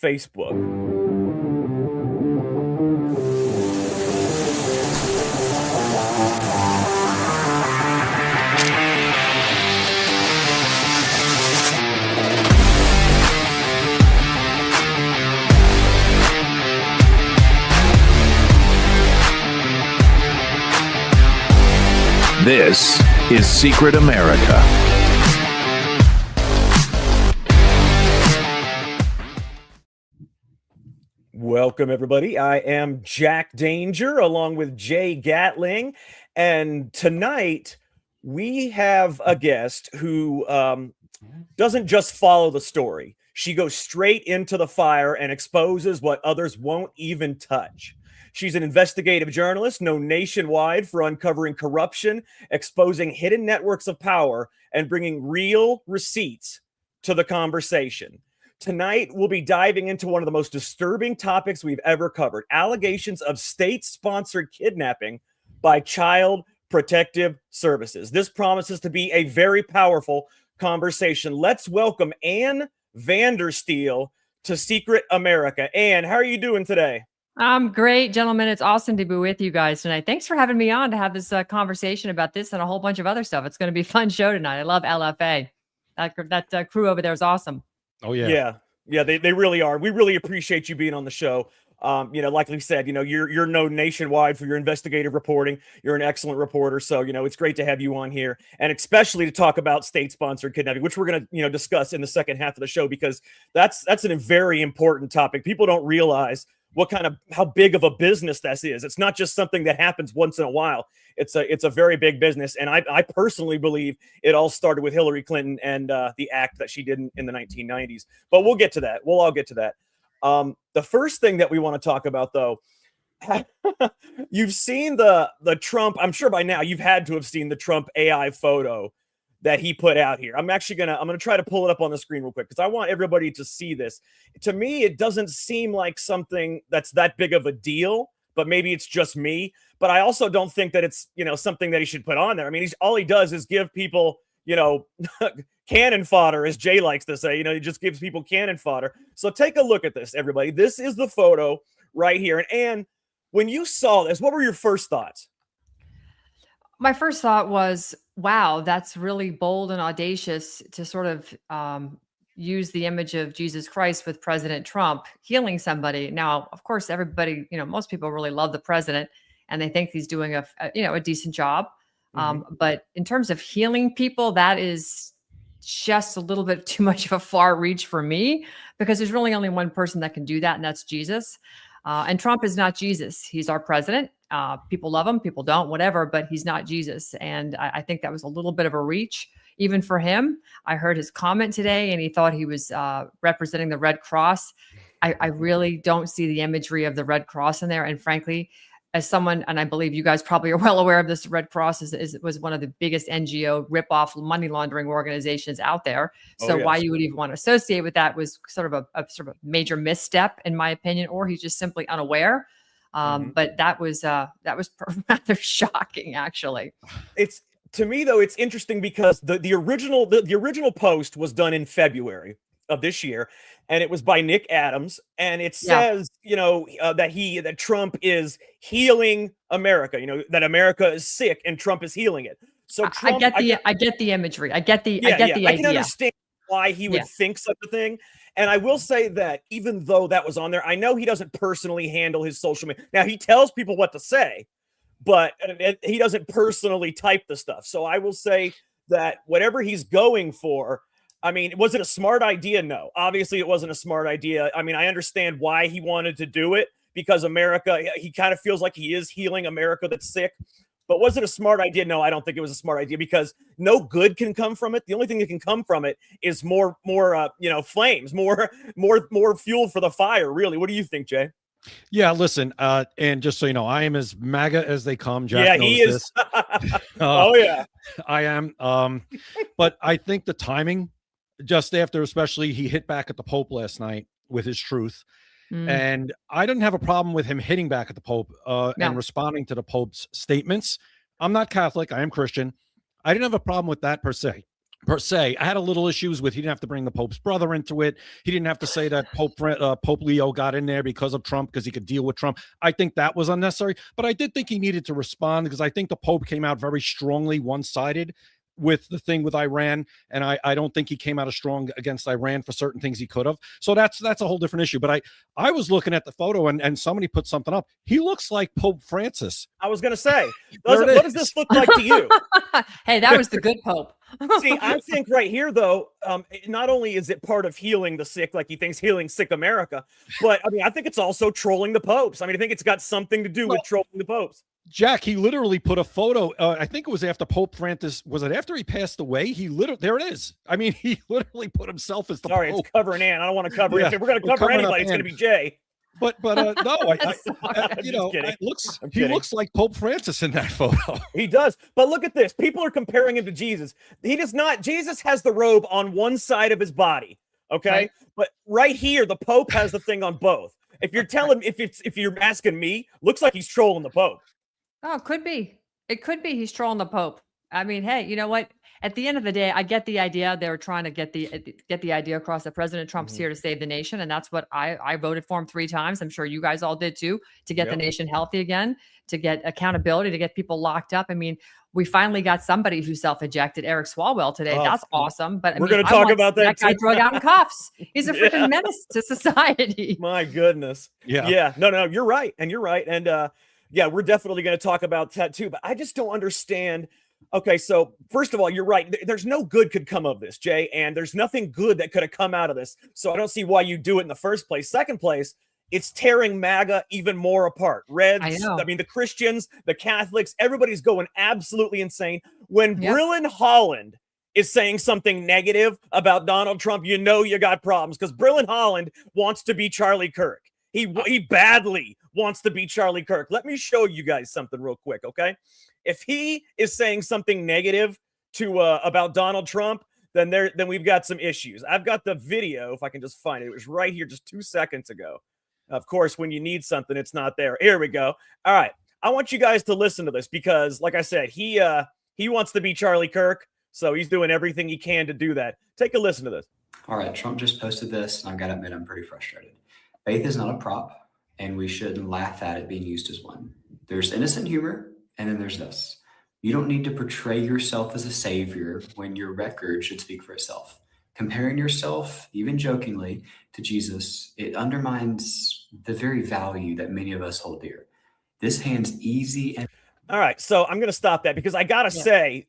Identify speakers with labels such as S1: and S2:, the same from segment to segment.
S1: Facebook.
S2: This is Secret America.
S1: Welcome, everybody. I am Jack Danger along with Jay Gatling. And tonight we have a guest who doesn't just follow the story. She goes straight into the fire and exposes what others won't even touch. She's an investigative journalist known nationwide for uncovering corruption, exposing hidden networks of power, and bringing real receipts to the conversation. Tonight, we'll be diving into one of the most disturbing topics we've ever covered: allegations of state-sponsored kidnapping by Child Protective Services. This promises to be a very powerful conversation. Let's welcome Ann Vandersteel to Secret America. Ann, how are you doing today?
S3: I'm great, gentlemen. It's awesome to be with you guys tonight. Thanks for having me on to have this conversation about this and a whole bunch of other stuff. It's going to be a fun show tonight. I love LFA. That crew over there is awesome.
S1: Oh, yeah. Yeah, they really are. We really appreciate you being on the show. Like we said, you're known nationwide for your investigative reporting. You're an excellent reporter. So, it's great to have you on here, and especially to talk about state-sponsored kidnapping, which we're going to, discuss in the second half of the show, because that's a very important topic. People don't realize how big of a business this is. It's not just something that happens once in a while. It's a very big business. And I personally believe it all started with Hillary Clinton and the act that she did in the 1990s. But we'll get to that. We'll all get to that. The first thing that we want to talk about, though, you've seen the Trump. I'm sure by now you've had to have seen the Trump AI photo that he put out here. I'm gonna try to pull it up on the screen real quick because I want everybody to see this. To me, it doesn't seem like something that's that big of a deal, but maybe it's just me. But I also don't think that it's something that he should put on there. I mean, all he does is give people cannon fodder, as Jay likes to say. He just gives people cannon fodder. So take a look at this, everybody. This is the photo right here. And Ann, when you saw this, what were your first thoughts?
S3: My first thought was, wow, that's really bold and audacious to sort of use the image of Jesus Christ with President Trump healing somebody. Now, of course, everybody, most people really love the president and they think he's doing a decent job. But in terms of healing people, that is just a little bit too much of a far reach for me, because there's really only one person that can do that, and that's Jesus. And Trump is not Jesus. He's our president. People love him, people don't, whatever, but he's not Jesus. And I think that was a little bit of a reach, even for him. I heard his comment today, and he thought he was representing the Red Cross. I really don't see the imagery of the Red Cross in there. And frankly, as someone, and I believe you guys probably are well aware of this, Red Cross was one of the biggest NGO rip-off money laundering organizations out there. So why you would even want to associate with that was sort of a major misstep, in my opinion, or he's just simply unaware. But that was rather shocking, actually.
S1: It's, to me, though, it's interesting because the original post was done in February of this year, and it was by Nick Adams, and it says that Trump is healing America, that America is sick and Trump is healing it. So Trump,
S3: I get the imagery. I get the idea.
S1: I can understand why he would think such a thing. And I will say that even though that was on there, I know he doesn't personally handle his social media. Now, he tells people what to say, but he doesn't personally type the stuff. So I will say that whatever he's going for, I mean, was it a smart idea? No, obviously it wasn't a smart idea. I mean, I understand why he wanted to do it, because America, he kind of feels like he is healing America that's sick. But was it a smart idea? No, I don't think it was a smart idea, because no good can come from it. The only thing that can come from it is more flames, more fuel for the fire, really. What do you think, Jay?
S4: Yeah, listen, and just so you know, I am as MAGA as they come. Jack knows
S1: he is.
S4: This.
S1: Oh, yeah.
S4: I am. But I think the timing, just after, especially, he hit back at the Pope last night with his truth. And I didn't have a problem with him hitting back at the Pope and responding to the Pope's statements. I'm not Catholic. I am Christian. I didn't have a problem with that per se. per se. I had a little issues with he didn't have to bring the Pope's brother into it. He didn't have to say that Pope Leo got in there because of Trump, because he could deal with Trump. I think that was unnecessary, but I did think he needed to respond because I think the Pope came out very strongly one-sided with the thing with Iran, and I don't think he came out as strong against Iran for certain things he could have. So that's a whole different issue. But I was looking at the photo and somebody put something up. He looks like Pope Francis.
S1: I was going to say, what does this look like to you?
S3: Hey, that was the good Pope.
S1: See, I think right here, though, not only is it part of healing the sick, like he thinks healing sick America, but I mean, I think it's also trolling the popes. I mean, I think it's got something to do with trolling the popes.
S4: Jack, he literally put a photo. I think it was after Pope Francis. Was it after he passed away? There it is. I mean, he literally put himself as the Pope.
S1: It's covering Ann. I don't want to cover it. If we're going to cover anybody, it's going to be Jay.
S4: But no, he looks like Pope Francis in that photo.
S1: He does. But look at this. People are comparing him to Jesus. He does not. Jesus has the robe on one side of his body. Okay. Right. But right here, the Pope has the thing on both. If you're telling, if you're asking me, looks like he's trolling the Pope.
S3: Oh, it could be. It could be he's trolling the Pope. I mean, hey, you know what? At the end of the day, I get the idea. They were trying to get the idea across that President Trump's here to save the nation, and that's what I voted for him 3 times. I'm sure you guys all did too, to get the nation healthy again, to get accountability, to get people locked up. I mean, we finally got somebody who self-ejected, Eric Swalwell, today. That's awesome. But
S1: we're going to talk about that.
S3: That guy drug out in cuffs. He's a freaking menace to society.
S1: My goodness. Yeah. No, you're right, and you're right, and yeah, we're definitely going to talk about that too. But I just don't understand. Okay, so first of all, you're right. There's no good could come of this, Jay, and there's nothing good that could have come out of this. So I don't see why you do it in the first place. Second place, it's tearing MAGA even more apart. Reds, I mean, the Christians, the Catholics, everybody's going absolutely insane. When Brillen Holland is saying something negative about Donald Trump, you know you got problems, because Brillen Holland wants to be Charlie Kirk. He badly wants to be Charlie Kirk. Let me show you guys something real quick, okay? If he is saying something negative to about Donald Trump, then we've got some issues. I've got the video, if I can just find it. It was right here just 2 seconds ago. Of course, when you need something, it's not there. Here we go. All right. I want you guys to listen to this because, like I said, he wants to be Charlie Kirk, so he's doing everything he can to do that. Take a listen to this.
S5: All right, Trump just posted this, and I've got to admit I'm pretty frustrated. Faith is not a prop, and we shouldn't laugh at it being used as one. There's innocent humor, and then there's this. You don't need to portray yourself as a savior when your record should speak for itself. Comparing yourself, even jokingly, to Jesus, it undermines the very value that many of us hold dear. This hand's easy. And
S1: all right, so I'm going to stop that because I got to say,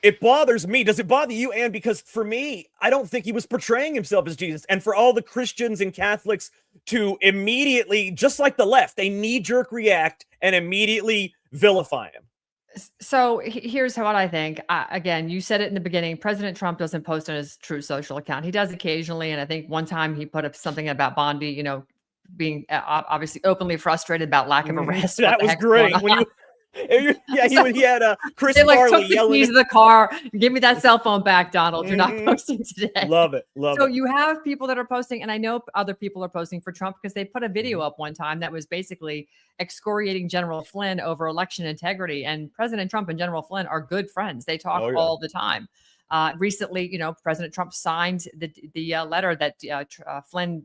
S1: it bothers me. Does it bother you, Ann? Because for me, I don't think he was portraying himself as Jesus. And for all the Christians and Catholics to immediately, just like the left, they knee-jerk react and immediately vilify him.
S3: So here's what I think. Again, you said it in the beginning. President Trump doesn't post on his Truth Social account. He does occasionally. And I think one time he put up something about Bondi, being obviously openly frustrated about lack of arrest.
S1: That was great. He had Chris Farley yelling
S3: into the car. Give me that cell phone back, Donald. You're not posting today.
S1: Love it.
S3: So you have people that are posting, and I know other people are posting for Trump because they put a video up one time that was basically excoriating General Flynn over election integrity. And President Trump and General Flynn are good friends. They talk all the time. Recently, President Trump signed the letter that Flynn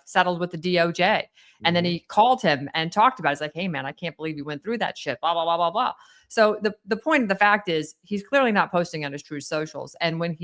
S3: settled with the DOJ. And then he called him and talked about it. He's like, hey, man, I can't believe you went through that shit, blah, blah, blah, blah, blah. So the point of the fact is he's clearly not posting on his Truth Socials. And when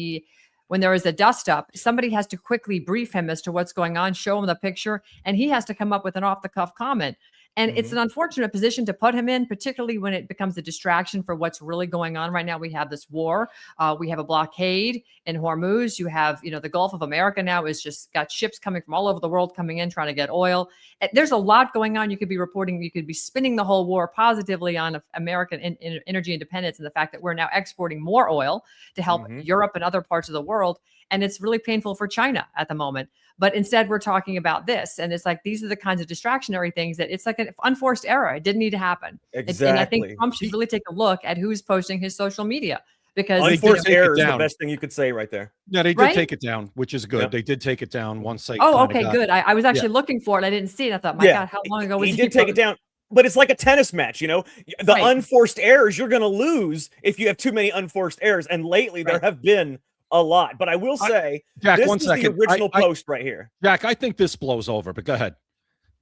S3: there is a dust up, somebody has to quickly brief him as to what's going on, show him the picture, and he has to come up with an off-the-cuff comment. And it's an unfortunate position to put him in, particularly when it becomes a distraction for what's really going on right now. We have this war. We have a blockade in Hormuz. You have, the Gulf of America now is just got ships coming from all over the world coming in, trying to get oil. There's a lot going on. You could be reporting, you could be spinning the whole war positively on American energy independence and the fact that we're now exporting more oil to help Europe and other parts of the world. And it's really painful for China at the moment. But instead, we're talking about this. And it's like, these are the kinds of distractionary things that it's like an unforced error. It didn't need to happen.
S1: Exactly.
S3: And I think Trump should really take a look at who's posting his social media. Because
S1: unforced error is the best thing you could say right there.
S4: Yeah, they did take it down, which is good. Yep. They did take it down once they
S3: good. I was actually looking for it. I didn't see it. I thought, my God, how long ago was
S1: he did take it down? But it's like a tennis match, the unforced errors, you're going to lose if you have too many unforced errors. And lately there have been a lot. But I will say,
S4: Jack,
S1: this
S4: one
S1: is the
S4: second.
S1: original post right here.
S4: Jack, I think this blows over, but go ahead.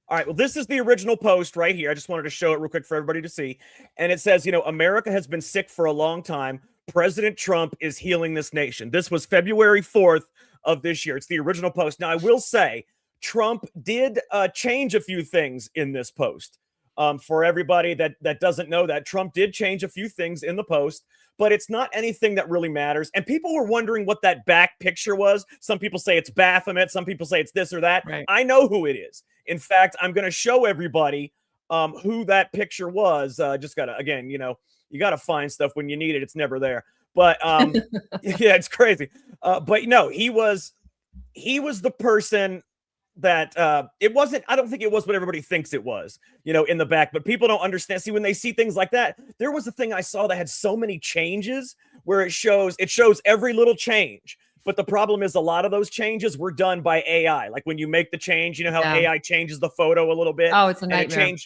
S1: All right. Well, this is the original post right here. I just wanted to show it real quick for everybody to see. And it says, America has been sick for a long time. President Trump is healing this nation. This was February 4th of this year. It's the original post. Now, I will say Trump did change a few things in this post. For everybody that doesn't know that, Trump did change a few things in the post, but it's not anything that really matters. And people were wondering what that back picture was. Some people say it's Baphomet. Some people say it's this or that.
S3: Right.
S1: I know who it is. In fact, I'm going to show everybody who that picture was. Just got to, again, you got to find stuff when you need it. It's never there. But yeah, it's crazy. But no, he was the person that it wasn't. I don't think it was what everybody thinks it was, in the back. But people don't understand. See, when they see things like that, there was a thing I saw that had so many changes where it shows every little change. But the problem is a lot of those changes were done by AI. Like when you make the change, how AI changes the photo a little bit.
S3: Oh, it's a nightmare.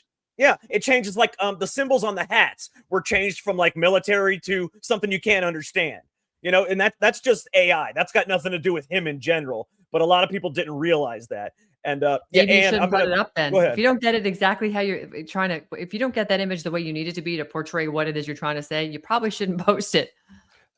S1: It changes like the symbols on the hats were changed from like military to something you can't understand. And that's just AI. That's got nothing to do with him in general. But a lot of people didn't realize that. And
S3: maybe you shouldn't put it up then.
S1: Go ahead.
S3: If you don't get it exactly how you're trying to, if you don't get that image the way you need it to be to portray what it is you're trying to say, you probably shouldn't post it.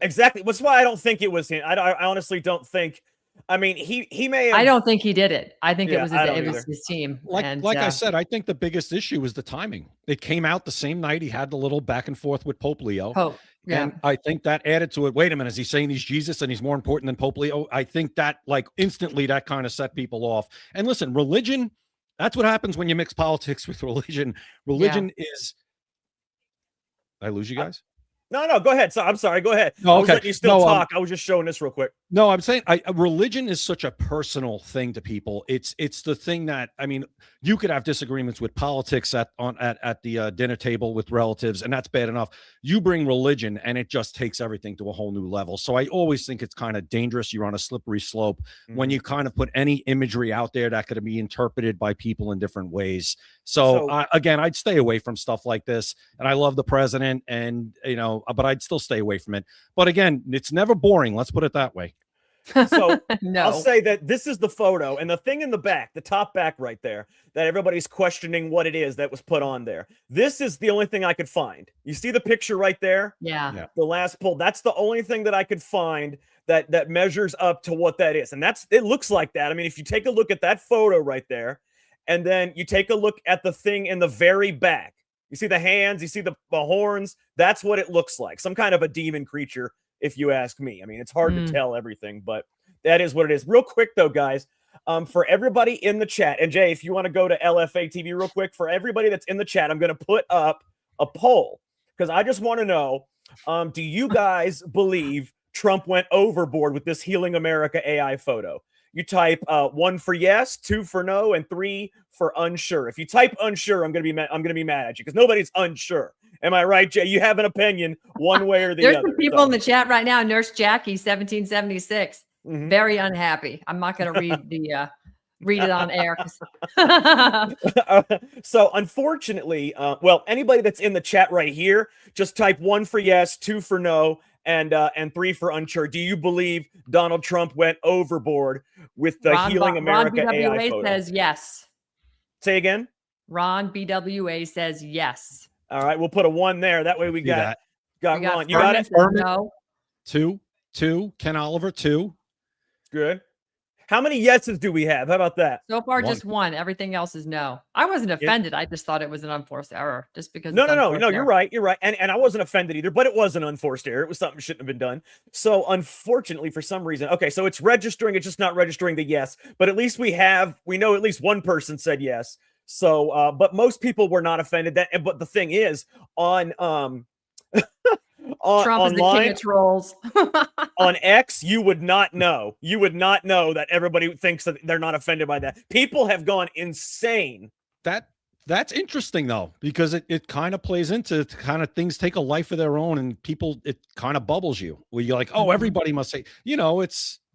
S1: Exactly. That's why I don't think it was him. I honestly don't think. I mean, he may have.
S3: I don't think he did it. I think it was
S1: either.
S3: his team.
S4: Like I said, I think the biggest issue was the timing. It came out the same night he had the little back and forth with Pope Leo.
S3: Yeah.
S4: And I think that added to it. Wait a minute, is he saying he's Jesus and he's more important than Pope Leo? I think that instantly that kind of set people off. And listen, religion, that's what happens when you mix politics with religion. Religion is. Did I lose you guys?
S1: No, go ahead. So I'm sorry. Go ahead.
S4: No, okay.
S1: I was letting you still talk. I was just showing this real quick.
S4: No, I'm saying religion is such a personal thing to people. It's the thing that, I mean, you could have disagreements with politics at the dinner table with relatives, and that's bad enough. You bring religion, and it just takes everything to a whole new level. So I always think it's kind of dangerous. You're on a slippery slope when you kind of put any imagery out there that could be interpreted by people in different ways. So again, I'd stay away from stuff like this. And I love the president, and but I'd still stay away from it. But again, it's never boring. Let's put it that way.
S1: So
S3: No.
S1: I'll say that this is the photo, and the thing in the back, the top back right there, that everybody's questioning what it is that was put on there. This is the only thing I could find. You see the picture right there?
S3: Yeah.
S1: The last pull. That's the only thing that I could find that measures up to what that is. And it looks like that. I mean, if you take a look at that photo right there, and then you take a look at the thing in the very back, you see the hands, you see the horns. That's what it looks like. Some kind of a demon creature, if you ask me. I mean, it's hard to tell everything, but that is what it is. Real quick, though, guys, for everybody in the chat, and Jay, if you want to go to LFA TV real quick, for everybody that's in the chat, I'm going to put up a poll because I just want to know, do you guys believe Trump went overboard with this Healing America AI photo? You type 1 for yes, 2 for no, and 3 for unsure. If you type unsure, I'm gonna be mad at you because nobody's unsure. Am I right, Jay? You have an opinion one way or the other.
S3: There's some people in the chat right now. Nurse Jackie, 1776, very unhappy. I'm not going to read it on air.
S1: So unfortunately, anybody that's in the chat right here, just type 1 for yes, 2 for no, and 3 for unsure. Do you believe Donald Trump went overboard with the Healing America
S3: Ron BWA
S1: AI photo?
S3: says yes.
S1: Say again.
S3: Ron BWA says yes.
S1: All right, we'll put a 1 there. That way we got Ron. You got it?
S3: No.
S4: 2. Ken Oliver, 2.
S1: Good. How many yeses do we have? How about that?
S3: So far,
S4: 1.
S3: just 1. Everything else is no. I wasn't offended. I just thought it was an unforced error just because.
S1: No. You're right. You're right. And I wasn't offended either, but it was an unforced error. It was something that shouldn't have been done. So unfortunately, for some reason, okay, so it's registering. It's just not registering the yes, but at least we know at least one person said yes. So, but most people were not offended. But the thing is, on
S3: Trump is the king of trolls.
S1: On X, you would not know. You would not know that everybody thinks that they're not offended by that. People have gone insane.
S4: That's interesting though, because it kind of plays into kind of things take a life of their own, and people, it kind of bubbles you where you're like, oh, everybody must say,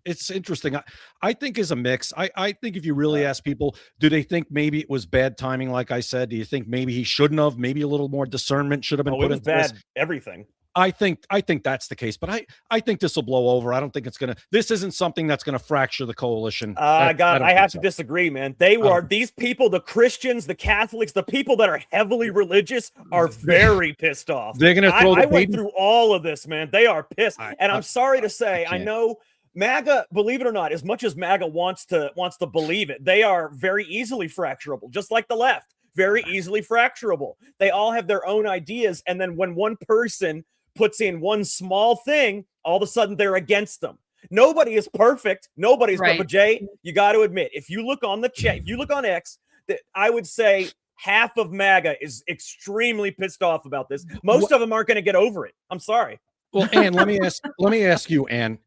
S4: it's interesting. I think is a mix. I think if you really ask people, do they think maybe it was bad timing? Like I said, do you think maybe he shouldn't have, maybe a little more discernment should have been put into
S1: bad,
S4: this?
S1: everything.
S4: I think that's the case, but I think this will blow over. I don't think this isn't something that's going to fracture the coalition.
S1: I
S4: don't
S1: have
S4: think
S1: to
S4: so.
S1: disagree, man. These people, the Christians, the Catholics, the people that are heavily religious are very pissed off.
S4: They're going to throw the
S1: I went
S4: baby.
S1: through all of this, man. They are pissed. And I'm sorry to say, I
S4: can't.
S1: know MAGA, believe it or not, as much as MAGA wants to believe it, they are very easily fracturable, just like the left. Very easily fracturable. They all have their own ideas. And then when one person puts in one small thing, all of a sudden they're against them. Nobody is perfect. Nobody's
S3: Right.
S1: But Jay, you got to admit, if you look on the chat, if you look on X, that I would say half of MAGA is extremely pissed off about this. Most of them aren't going to get over it. I'm sorry.
S4: Well, Ann, let me ask you, Ann,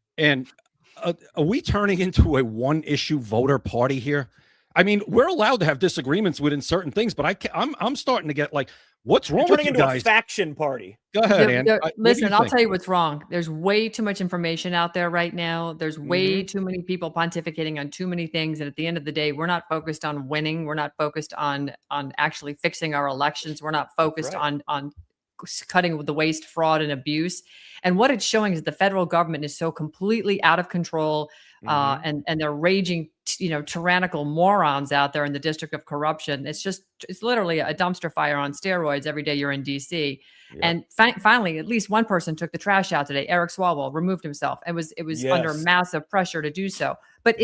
S4: are we turning into a one-issue voter party here? I mean, we're allowed to have disagreements within certain things, but I'm starting to get like, what's wrong with you
S1: into
S4: guys?
S1: A faction party.
S4: Go ahead, Ann.
S3: Listen, I'll tell you what's wrong. There's way too much information out there right now. There's way too many people pontificating on too many things. And at the end of the day, we're not focused on winning. We're not focused on actually fixing our elections. We're not focused on cutting with the waste, fraud, and abuse. And what it's showing is the federal government is so completely out of control. And they're raging, tyrannical morons out there in the district of corruption. It's literally a dumpster fire on steroids every day you're in DC. Yep. And finally, at least one person took the trash out today. Eric Swalwell removed himself. It was under massive pressure to do so. But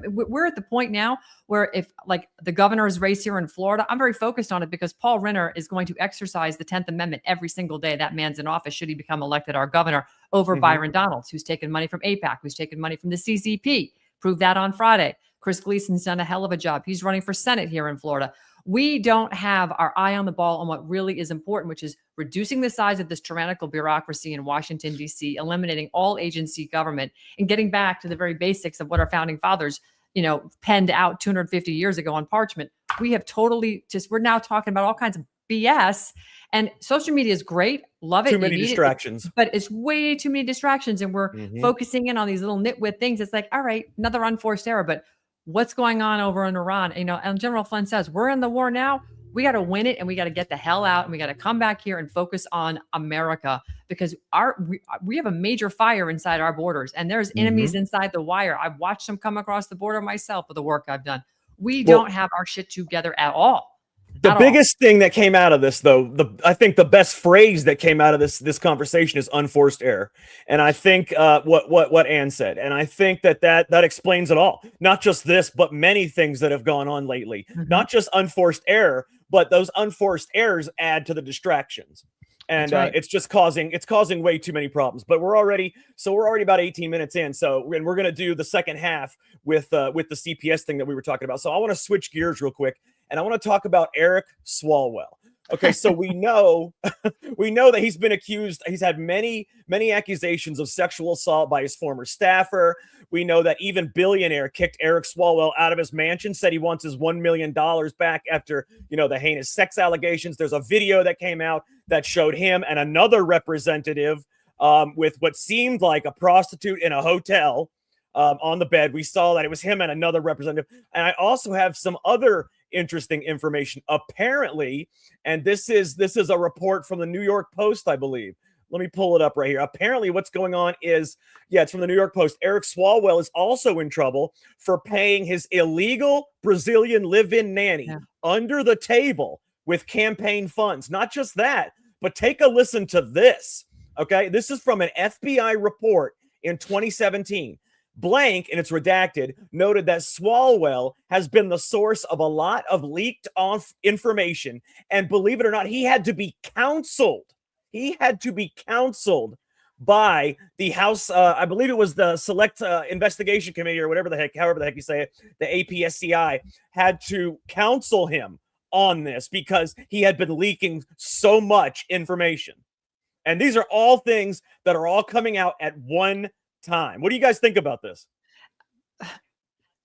S3: we're at the point now where if like the governor's race here in Florida, I'm very focused on it because Paul Renner is going to exercise the 10th Amendment every single day that man's in office, should he become elected our governor, over Byron Donalds, who's taken money from AIPAC, who's taken money from the CCP. Proved that on Friday. Chris Gleason's done a hell of a job. He's running for Senate here in Florida. We don't have our eye on the ball on what really is important, which is reducing the size of this tyrannical bureaucracy in Washington, D.C., eliminating all agency government, and getting back to the very basics of what our founding fathers, penned out 250 years ago on parchment. We have totally we're now talking about all kinds of BS. And social media is great. Love it.
S1: Too many distractions.
S3: But it's way too many distractions. And we're focusing in on these little nitwit things. It's like, all right, another unforced error. But what's going on over in Iran? And General Flynn says, we're in the war now. We got to win it, and we got to get the hell out, and we got to come back here and focus on America, because we have a major fire inside our borders, and there's enemies inside the wire. I've watched them come across the border myself with the work I've done. We don't have our shit together at all.
S1: The biggest thing that came out of this, though, I think the best phrase that came out of this conversation is unforced error. And I think what Ann said, and I think that explains it all. Not just this, but many things that have gone on lately. Not just unforced error, but those unforced errors add to the distractions. And it's just causing way too many problems. But we're already about 18 minutes in. So we're going to do the second half with the CPS thing that we were talking about. So I want to switch gears real quick, and I want to talk about Eric Swalwell. Okay, so we know that he's been accused. He's had many accusations of sexual assault by his former staffer. We know that even Billionaire kicked Eric Swalwell out of his mansion, said he wants his $1 million back after, the heinous sex allegations. There's a video that came out that showed him and another representative with what seemed like a prostitute in a hotel on the bed. We saw that it was him and another representative. And I also have some other interesting information. Apparently, and this is a report from the New York Post, I believe. Let me pull it up right here. Apparently, what's going on is, it's from the New York Post. Eric Swalwell is also in trouble for paying his illegal Brazilian live-in nanny under the table with campaign funds. Not just that, but take a listen to this. Okay, this is from an FBI report in 2017. Blank, and it's redacted, noted that Swalwell has been the source of a lot of leaked off information. And believe it or not, he had to be counseled. He had to be counseled by the House, I believe it was the Select Investigation Committee or however the heck you say it, the APSCI, had to counsel him on this because he had been leaking so much information. And these are all things that are all coming out at one time. What do you guys think about this?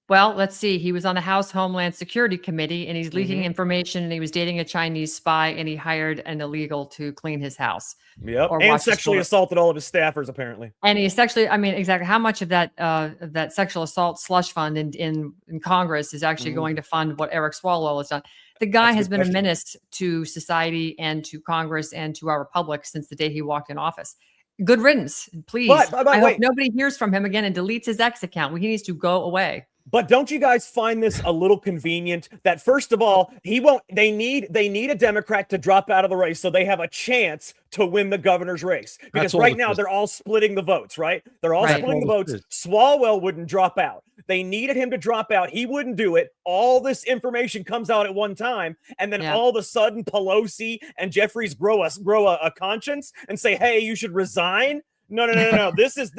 S3: Well, let's see. He was on the House Homeland Security Committee and he's leaking information and he was dating a Chinese spy and he hired an illegal to clean his house.
S1: Yep.
S3: Or
S1: And
S3: watch his
S1: sexually
S3: bullets.
S1: assaulted all of his staffers, apparently.
S3: And he sexually, I mean, exactly how much of that sexual assault slush fund in Congress is actually going to fund what Eric Swalwell has done? The guy
S1: That's a
S3: has
S1: good
S3: been
S1: question.
S3: a menace to society and to Congress and to our republic since the day he walked in office. Good riddance, please.
S1: But
S3: I hope
S1: wait.
S3: nobody hears from him again and deletes his X account. He needs to go away.
S1: But don't you guys find this a little convenient that first of all, they need a Democrat to drop out of the race so they have a chance to win the governor's race. Because
S4: all
S1: right
S4: it
S1: now
S4: is.
S1: they're all splitting the votes, right? They're all
S3: Right.
S1: splitting the
S4: That's all
S1: votes.
S4: it
S1: Swalwell wouldn't drop out. They needed him to drop out. He wouldn't do it. All this information comes out at one time, and then all of a sudden Pelosi and Jeffries grow a conscience and say, "Hey, you should resign." No. This is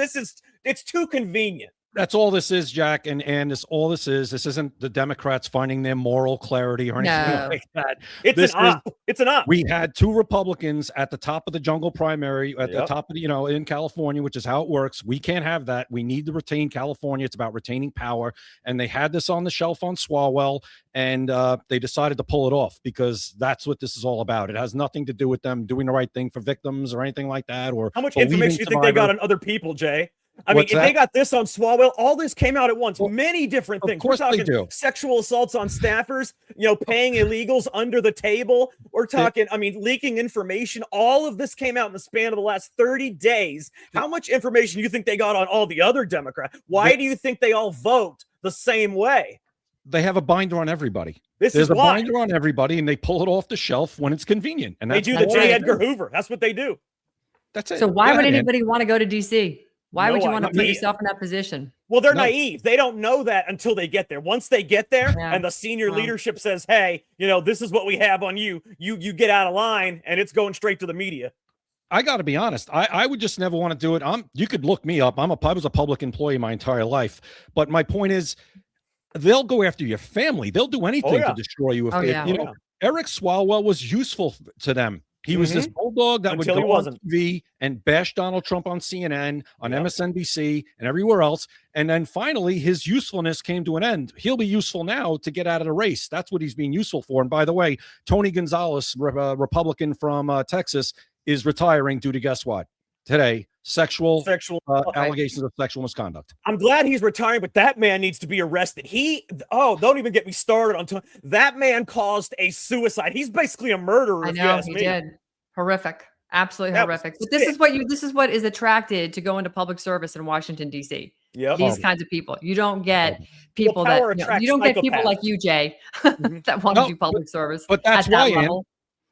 S1: it's too convenient.
S4: That's all this is, Jack, and this all this is. This isn't the Democrats finding their moral clarity or anything
S3: No.
S4: like that.
S1: It's
S4: This
S1: an op. It's an op.
S4: We had two Republicans at the top of the jungle primary, at the
S1: Yep.
S4: top of in California, which is how it works. We can't have that. We need to retain California. It's about retaining power. And they had this on the shelf on Swalwell, and they decided to pull it off because that's what this is all about. It has nothing to do with them doing the right thing for victims or anything like that. Or
S1: How much
S4: believing
S1: information do you think they got
S4: survivors.
S1: on other people, Jay? I mean,
S4: What's
S1: if
S4: that?
S1: they got this on Swalwell, all this came out at once.
S4: Well,
S1: Many different
S4: of
S1: things.
S4: course
S1: We're
S4: they
S1: talking
S4: do.
S1: sexual assaults on staffers, paying illegals under the table. We're talking, leaking information. All of this came out in the span of the last 30 days. How much information do you think they got on all the other Democrats? Why do you think they all vote the same way?
S4: They have a binder on everybody.
S1: This
S4: There's
S1: is
S4: a
S1: why.
S4: binder on everybody, and they pull it off the shelf when it's convenient. And
S1: They
S4: that's
S1: do the
S4: all
S1: J.
S4: they
S1: Edgar
S4: do.
S1: Hoover. That's what they do.
S4: That's it.
S3: So why
S4: Go
S3: would
S4: ahead, Ann.
S3: anybody want to go to DC? Why would
S1: No
S3: you want to put
S1: idea.
S3: yourself in that position?
S1: Well, they're
S4: No.
S1: naive. They don't know that until they get there. Once they get there
S3: Yeah.
S1: and the senior
S3: Wow.
S1: leadership says, "Hey, this is what we have on you. You get out of line," and it's going straight to the media.
S4: I got to be honest. I would just never want to do it. You could look me up. I was a public employee my entire life. But my point is, they'll go after your family. They'll do anything
S1: yeah.
S4: to destroy you. If
S3: Oh,
S4: they,
S3: yeah.
S4: Eric Swalwell was useful to them. He was this bulldog that
S1: Until
S4: would
S1: he
S4: go on
S1: wasn't.
S4: TV and bash Donald Trump on CNN, on MSNBC, and everywhere else. And then finally, his usefulness came to an end. He'll be useful now to get out of the race. That's what he's being useful for. And by the way, Tony Gonzalez, Republican from Texas, is retiring due to guess what? Today, sexual allegations of sexual misconduct.
S1: I'm glad he's retiring, but that man needs to be arrested. Don't even get me started on that man caused a suicide. He's basically a murderer.
S3: I
S1: if you
S3: know
S1: ask
S3: he
S1: me.
S3: did. Horrific. Absolutely
S1: That was
S3: horrific. But this is what is attracted to go into public service in Washington, D.C.
S1: Yep.
S3: These kinds of people. You don't get people
S1: power
S3: that
S1: attracts
S3: you don't get people
S1: psychopaths.
S3: like you, Jay, that want to do public service.
S4: But that's
S3: at that
S4: why, Ann.
S3: level.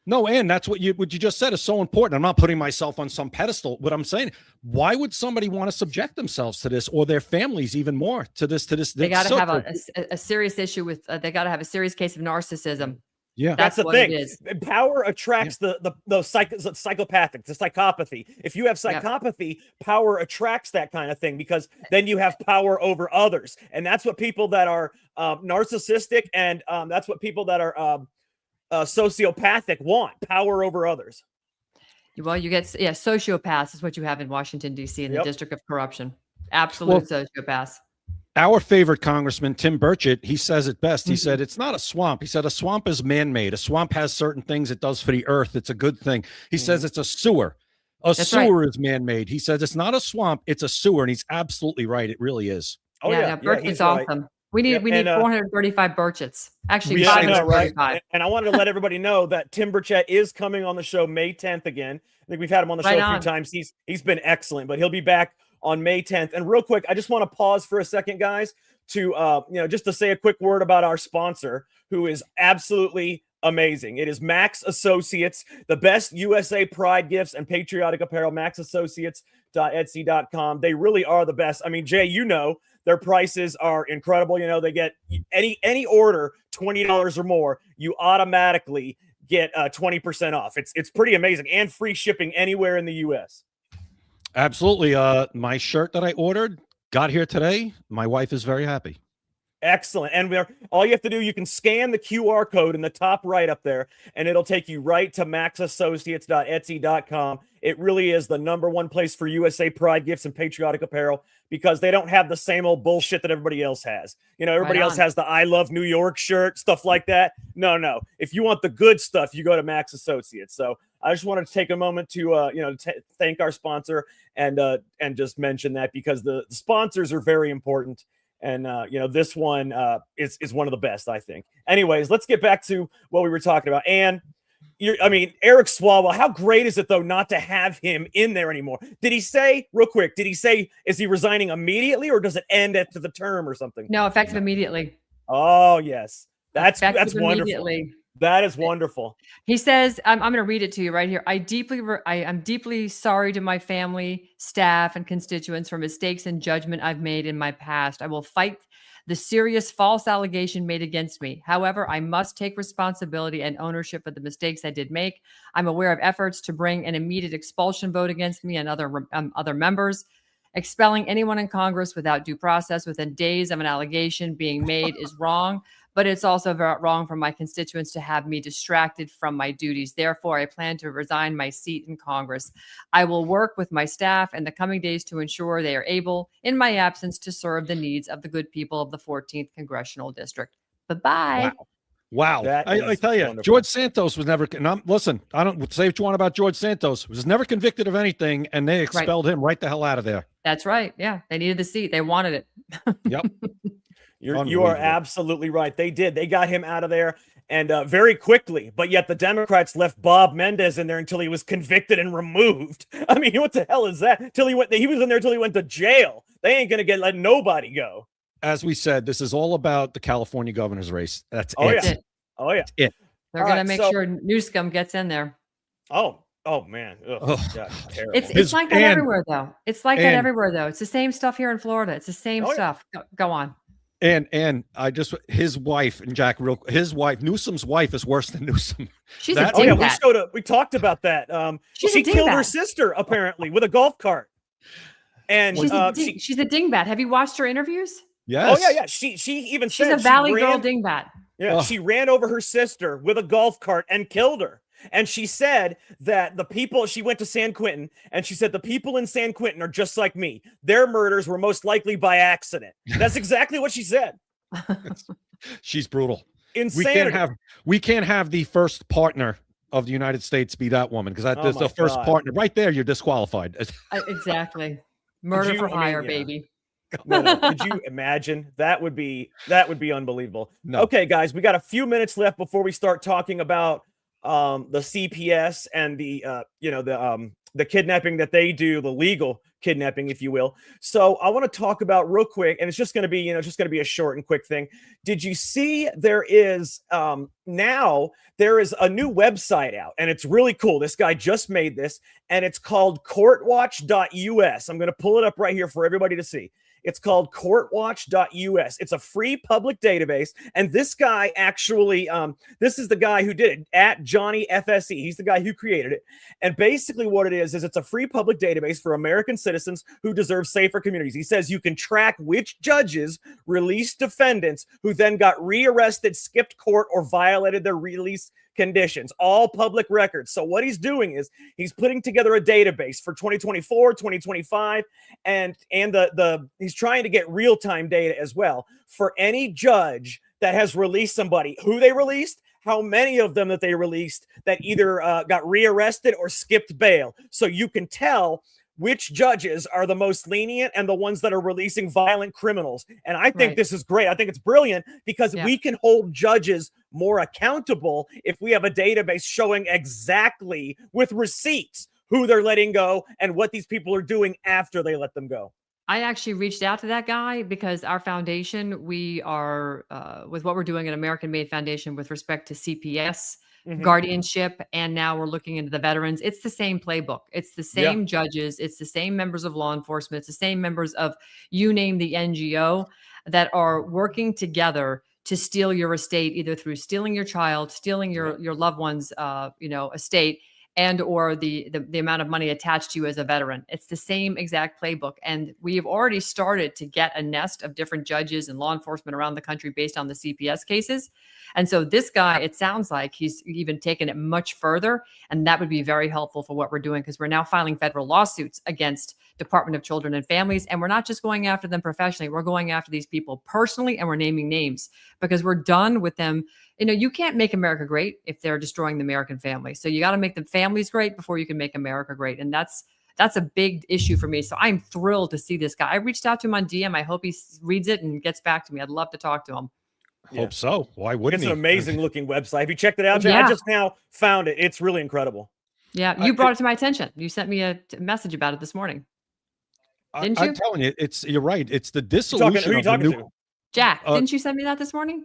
S4: No, Ann, that's what you just said is so important. I'm not putting myself on some pedestal. What I'm saying, why would somebody want to subject themselves to this, or their families even more to this?
S3: They got to have a serious issue with. They got to have a serious case of narcissism.
S4: Yeah,
S1: That's the
S3: what
S1: thing.
S3: it is.
S1: Power attracts the psychopathic, the psychopathy. If you have psychopathy, power attracts that kind of thing because then you have power over others, and that's what people that are narcissistic and that's what people that are sociopathic want: power over others.
S3: Well, you get sociopaths is what you have in Washington D.C. in the District of Corruption. Absolute sociopaths.
S4: Our favorite congressman, Tim Burchett, he says it best. He said, it's not a swamp. He said, a swamp is man-made. A swamp has certain things it does for the earth. It's a good thing. He says it's a sewer.
S3: That's
S4: Sewer is man-made. He says it's not a swamp. It's a sewer. And he's absolutely right. It really is.
S1: Oh,
S3: yeah. Burchett's
S1: he's
S3: awesome.
S1: right.
S3: We need 435 Burchetts. Actually,
S1: I know,
S3: 535.
S1: right? And I wanted to let everybody know that Tim Burchett is coming on the show May 10th again. I think we've had him on the show a few times. He's been excellent, but he'll be back on May 10th. And real quick, I just want to pause for a second, guys, to just to say a quick word about our sponsor, who is absolutely amazing. It is Max Associates, the best USA Pride gifts and patriotic apparel. maxassociates.etsy.com. They really are the best. I mean, Jay, their prices are incredible. They get any order $20 or more, you automatically get 20% off. It's pretty amazing, and free shipping anywhere in the US.
S4: Absolutely. My shirt that I ordered got here today. My wife is very happy.
S1: Excellent. And all you have to do, you can scan the QR code in the top right up there, and it'll take you right to maxassociates.etsy.com. It really is the #1 place for USA Pride gifts and patriotic apparel. because they don't have the same old bullshit that everybody else has. Everybody
S3: Right
S1: else
S3: on.
S1: has the I Love New York shirt, stuff like that. No. If you want the good stuff, you go to Max Associates. So I just wanted to take a moment to, thank our sponsor and just mention that, because the sponsors are very important. And, this one is one of the best, I think. Anyways, let's get back to what we were talking about. And Eric Swalwell, how great is it, though, not to have him in there anymore? Did he say, real quick, is he resigning immediately, or does it end after the term or something?
S3: No, effective immediately.
S1: Oh, yes. That's
S3: Effective
S1: wonderful.
S3: immediately.
S1: That is wonderful.
S3: He says, I'm going to read it to you right here. I am deeply sorry to my family, staff, and constituents for mistakes and judgment I've made in my past. I will fight the serious false allegation made against me. However, I must take responsibility and ownership of the mistakes I did make. I'm aware of efforts to bring an immediate expulsion vote against me and other members. Expelling anyone in Congress without due process within days of an allegation being made is wrong, but it's also wrong for my constituents to have me distracted from my duties. Therefore, I plan to resign my seat in Congress. I will work with my staff in the coming days to ensure they are able, in my absence, to serve the needs of the good people of the 14th Congressional District. Bye-bye.
S4: Wow. I tell you,
S1: wonderful.
S4: George Santos was never, listen, I don't say what you want about George Santos, was never convicted of anything, and they expelled him right the hell out of there.
S3: That's right. Yeah. They needed the seat. They wanted it.
S4: Yep.
S1: You are absolutely right. They did. They got him out of there, and very quickly, but yet the Democrats left Bob Mendez in there until he was convicted and removed. I mean, what the hell is that? He was in there till he went to jail. They ain't going to let nobody go.
S4: As we said, this is all about the California governor's race. That's
S1: Oh,
S4: it.
S1: yeah. Oh, yeah.
S4: That's it.
S3: They're going to make sure Newsome gets in there.
S1: Oh man. Ugh, God, terrible.
S3: It's like that everywhere, though. It's like that everywhere, though. It's the same stuff here in Florida. It's the same stuff. Go on.
S4: And his wife, and Jack, Newsom's wife is worse than Newsom.
S3: She's a dingbat.
S1: We talked about that. She killed her sister apparently with a golf cart. And
S3: she's a dingbat. Have you watched her interviews?
S4: Yes.
S1: Oh yeah. She even
S3: she's
S1: said
S3: a Valley Girl dingbat.
S1: Yeah, she ran over her sister with a golf cart and killed her. And she said that she went to San Quentin, and she said the people in San Quentin are just like me. Their murders were most likely by accident. That's exactly what she said.
S4: She's brutal.
S1: Insanity.
S4: We can't have the first partner of the United States be that woman, because that's the first partner right there. You're disqualified.
S3: Exactly. Murder for hire, baby.
S1: No. Could you imagine? That would be unbelievable.
S4: No.
S1: Okay, guys, we got a few minutes left before we start talking about the CPS and the kidnapping that they do, the legal kidnapping, if you will. So I want to talk about real quick, and it's just going to be, a short and quick thing. Did you see there is now there is a new website out, and it's really cool. This guy just made this, and it's called courtwatch.us. I'm going to pull it up right here for everybody to see. It's called courtwatch.us. It's a free public database. And this guy actually, this is the guy who did it, at Johnny FSE. He's the guy who created it. And basically what it is it's a free public database for American citizens who deserve safer communities. He says you can track which judges released defendants who then got rearrested, skipped court, or violated their release conditions, all public records. So what he's doing is he's putting together a database for 2024, 2025, and he's trying to get real-time data as well for any judge that has released somebody, who they released, how many of them that they released that either got rearrested or skipped bail. So you can tell which judges are the most lenient and the ones that are releasing violent criminals. And I think this is great. I think it's brilliant because we can hold judges more accountable if we have a database showing exactly with receipts who they're letting go and what these people are doing after they let them go.
S3: I actually reached out to that guy because our foundation, we are with what we're doing at American Made Foundation with respect to CPS, guardianship, and now we're looking into the veterans. It's the same playbook. It's the same judges. It's the same members of law enforcement. It's the same members of, you name the NGO, that are working together to steal your estate, either through stealing your child, stealing your loved one's, estate. and or the amount of money attached to you as a veteran. It's the same exact playbook. And we have already started to get a nest of different judges and law enforcement around the country based on the CPS cases. And so this guy, it sounds like he's even taken it much further. And that would be very helpful for what we're doing, because we're now filing federal lawsuits against Department of Children and Families. And we're not just going after them professionally. We're going after these people personally, and we're naming names because we're done with them. You know, you can't make America great if they're destroying the American family. So you got to make the families great before you can make America great. And that's a big issue for me. So I'm thrilled to see this guy. I reached out to him on DM. I hope he reads it and gets back to me. I'd love to talk to him.
S4: Hope so. Why wouldn't
S1: It's
S4: he?
S1: an amazing looking website. Have you checked it out, Jay?
S3: Yeah.
S1: I just now found it. It's really incredible.
S3: Yeah, you brought it to my attention. You sent me a message about it this morning. Didn't you?
S4: I'm telling you, you're right. It's the
S1: Who
S4: dissolution
S1: you
S4: of the
S1: talking
S4: new.
S1: to?
S3: Jack, didn't you send me that this morning?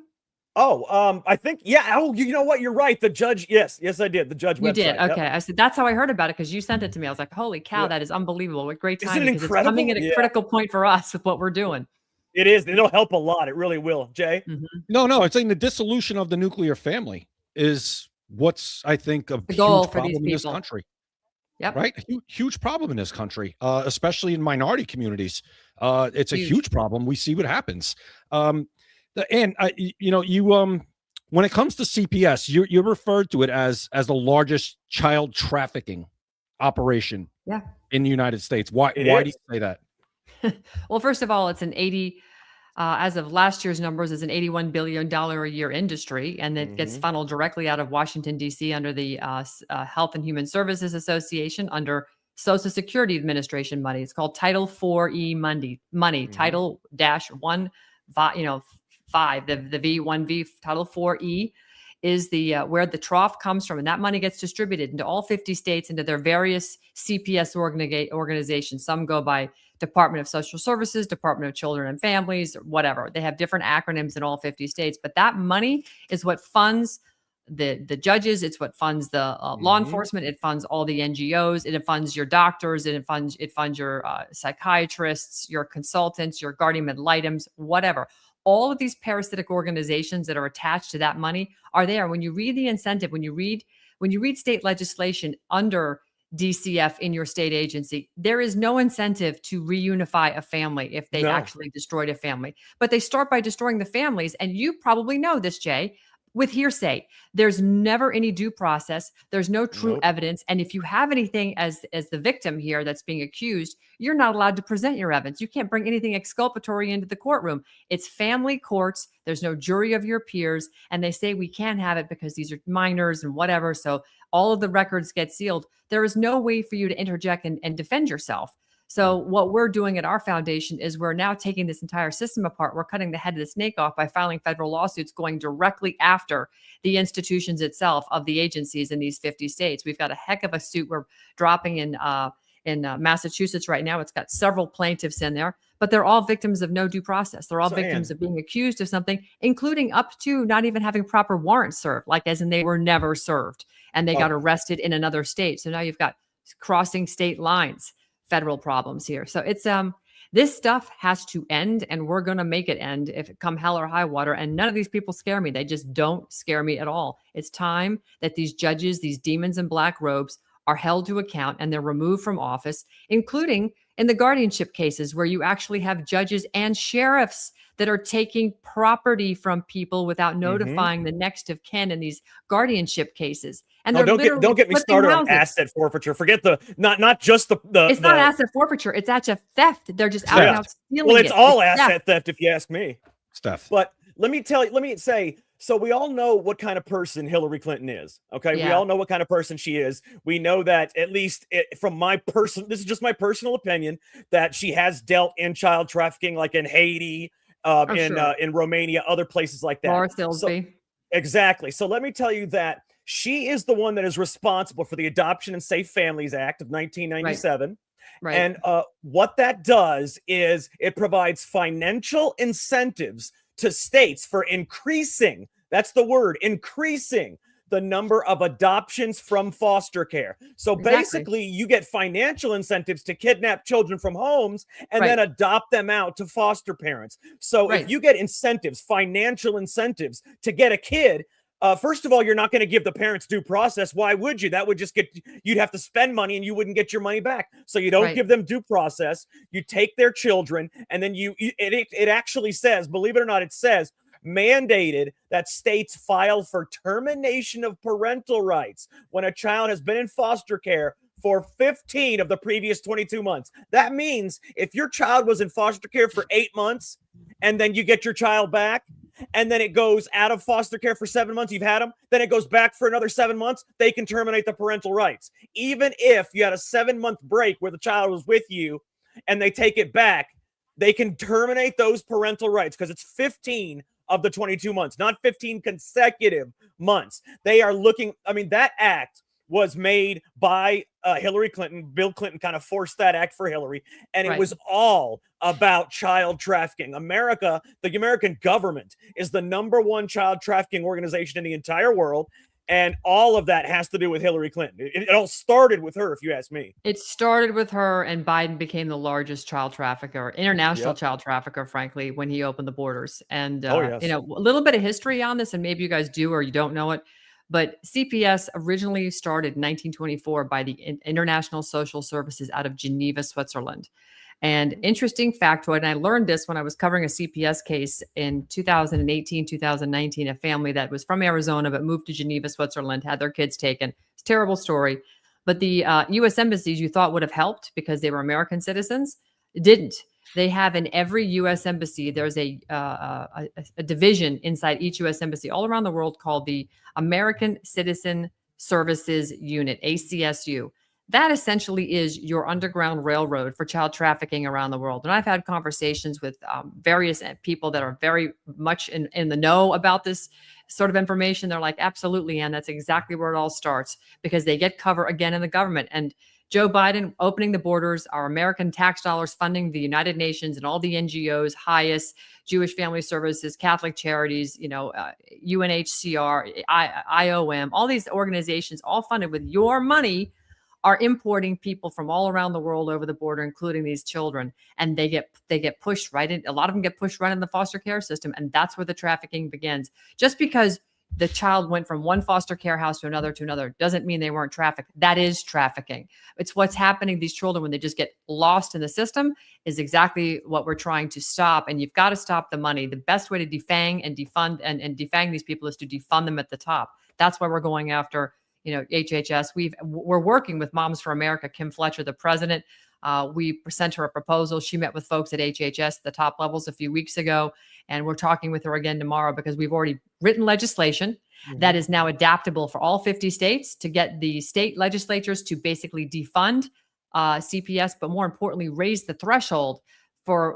S1: Oh, I think, yeah. Oh, you know what? You're right. The judge. Yes, I did. The judge website.
S3: You did.
S1: Yep.
S3: Okay. I said, that's how I heard about it, because you sent it to me. I was like, holy cow,
S1: Yeah.
S3: that is unbelievable. What great
S1: Isn't
S3: timing.
S1: it
S3: Because it's
S1: incredible?
S3: coming at a
S1: Yeah.
S3: critical point for us with what we're doing.
S1: It is. It'll help a lot. It really will. Jay?
S4: No, it's saying the dissolution of the nuclear family is what's, I think, a
S3: The goal
S4: huge
S3: for these
S4: problem in this
S3: people.
S4: country.
S3: Yep.
S4: Right? Huge problem in this country, especially in minority communities. It's a huge problem. We see what happens. When it comes to CPS, you referred to it as the largest child trafficking operation in the United States. Why do you say that?
S3: Well, first of all, it's an 80, as of last year's numbers, is an $81 billion a year industry, and it gets funneled directly out of Washington, D.C. under the Health and Human Services Association, under Social Security Administration money. It's called Title 4E money. Title -1, the V1V, Title 4E is the where the trough comes from, and that money gets distributed into all 50 states, into their various CPS organizations. Some go by Department of Social Services, Department of Children and Families, whatever. They have different acronyms in all 50 states, but that money is what funds the judges. It's what funds the law enforcement. It funds all the NGOs. It funds your doctors. It funds your psychiatrists, your consultants, your guardian ad litems, whatever. All of these parasitic organizations that are attached to that money are there. When you read the incentive, when you read state legislation under DCF in your state agency, there is no incentive to reunify a family if they actually destroyed a family. But they start by destroying the families. And you probably know this, Jay, with hearsay. There's never any due process. There's no true evidence. And if you have anything as the victim here that's being accused, you're not allowed to present your evidence. You can't bring anything exculpatory into the courtroom. It's family courts. There's no jury of your peers. And they say we can't have it because these are minors and whatever. So all of the records get sealed. There is no way for you to interject and defend yourself. So what we're doing at our foundation is we're now taking this entire system apart. We're cutting the head of the snake off by filing federal lawsuits going directly after the institutions itself of the agencies in these 50 states. We've got a heck of a suit we're dropping in Massachusetts right now. It's got several plaintiffs in there, but they're all victims of no due process. They're all victims of being accused of something, including up to not even having proper warrants served, like as in they were never served and they got arrested in another state. So now you've got crossing state lines. Federal problems here. So it's this stuff has to end, and we're going to make it end if it come hell or high water. And none of these people scare me. They just don't scare me at all. It's time that these judges, these demons in black robes, are held to account and they're removed from office, including in the guardianship cases where you actually have judges and sheriffs that are taking property from people without notifying the next of kin in these guardianship cases. And
S1: don't get me started on asset forfeiture. Forget not just the. It's
S3: not asset forfeiture. It's asset theft. They're just out and out stealing.
S1: Well, it's all asset theft, if you ask me.
S4: Stuff.
S1: But let me say. So we all know what kind of person Hillary Clinton is. Okay, we all know what kind of person she is. We know that, at least from this is just my personal opinion, that she has dealt in child trafficking, like in Haiti, in Romania, other places like that. Exactly. So let me tell you that she is the one that is responsible for the Adoption and Safe Families Act of 1997. Right. And what that does is it provides financial incentives to states for increasing, that's the word, increasing the number of adoptions from foster care. So basically you get financial incentives to kidnap children from homes and then adopt them out to foster parents. So if you get incentives, financial incentives to get a kid, First of all, you're not going to give the parents due process. Why would you? That would just you'd have to spend money and you wouldn't get your money back. So you don't give them due process. You take their children, and then it actually says, believe it or not, it says mandated that states file for termination of parental rights when a child has been in foster care for 15 of the previous 22 months. That means if your child was in foster care for 8 months and then you get your child back, and then it goes out of foster care for 7 months, you've had them, then it goes back for another 7 months, they can terminate the parental rights. Even if you had a 7-month break where the child was with you and they take it back, they can terminate those parental rights because it's 15 of the 22 months, not 15 consecutive months. They are looking, I mean, that act was made by Hillary Clinton. Bill Clinton kind of forced that act for Hillary, and it was all about child trafficking. America, the American government, is the #1 child trafficking organization in the entire world, and all of that has to do with Hillary Clinton. It all started with her, if you ask me.
S3: It started with her, and Biden became the largest child trafficker, international child trafficker, frankly, when he opened the borders. And, you know, a little bit of history on this, and maybe you guys do or you don't know it, but CPS originally started in 1924 by the International Social Services out of Geneva, Switzerland. And interesting factoid, and I learned this when I was covering a CPS case in 2018, 2019, a family that was from Arizona but moved to Geneva, Switzerland, had their kids taken. It's a terrible story. But the U.S. embassies you thought would have helped because they were American citizens didn't. They have in every U.S. embassy, there's a division inside each U.S. embassy all around the world called the American Citizen Services Unit, ACSU. That essentially is your underground railroad for child trafficking around the world. And I've had conversations with various people that are very much in the know about this sort of information. They're like, absolutely, Ann, that's exactly where it all starts, because they get cover again in the government. And Joe Biden opening the borders, our American tax dollars funding the United Nations and all the NGOs, HIAS, Jewish Family Services, Catholic Charities, you know, UNHCR, IOM, all these organizations, all funded with your money, are importing people from all around the world over the border, including these children. And they get pushed right in. A lot of them get pushed right in the foster care system. And that's where the trafficking begins. Just because the child went from one foster care house to another doesn't mean they weren't trafficked. That is trafficking. It's what's happening to these children when they just get lost in the system is exactly what we're trying to stop. And you've got to stop the money. The best way to defang and defund and defang these people is to defund them at the top. That's why we're going after, you know, HHS. We're working with Moms for America, Kim Fletcher, the president. We sent her a proposal. She met with folks at HHS, the top levels, a few weeks ago. And we're talking with her again tomorrow because we've already written legislation that is now adaptable for all 50 states to get the state legislatures to basically defund CPS, but more importantly, raise the threshold for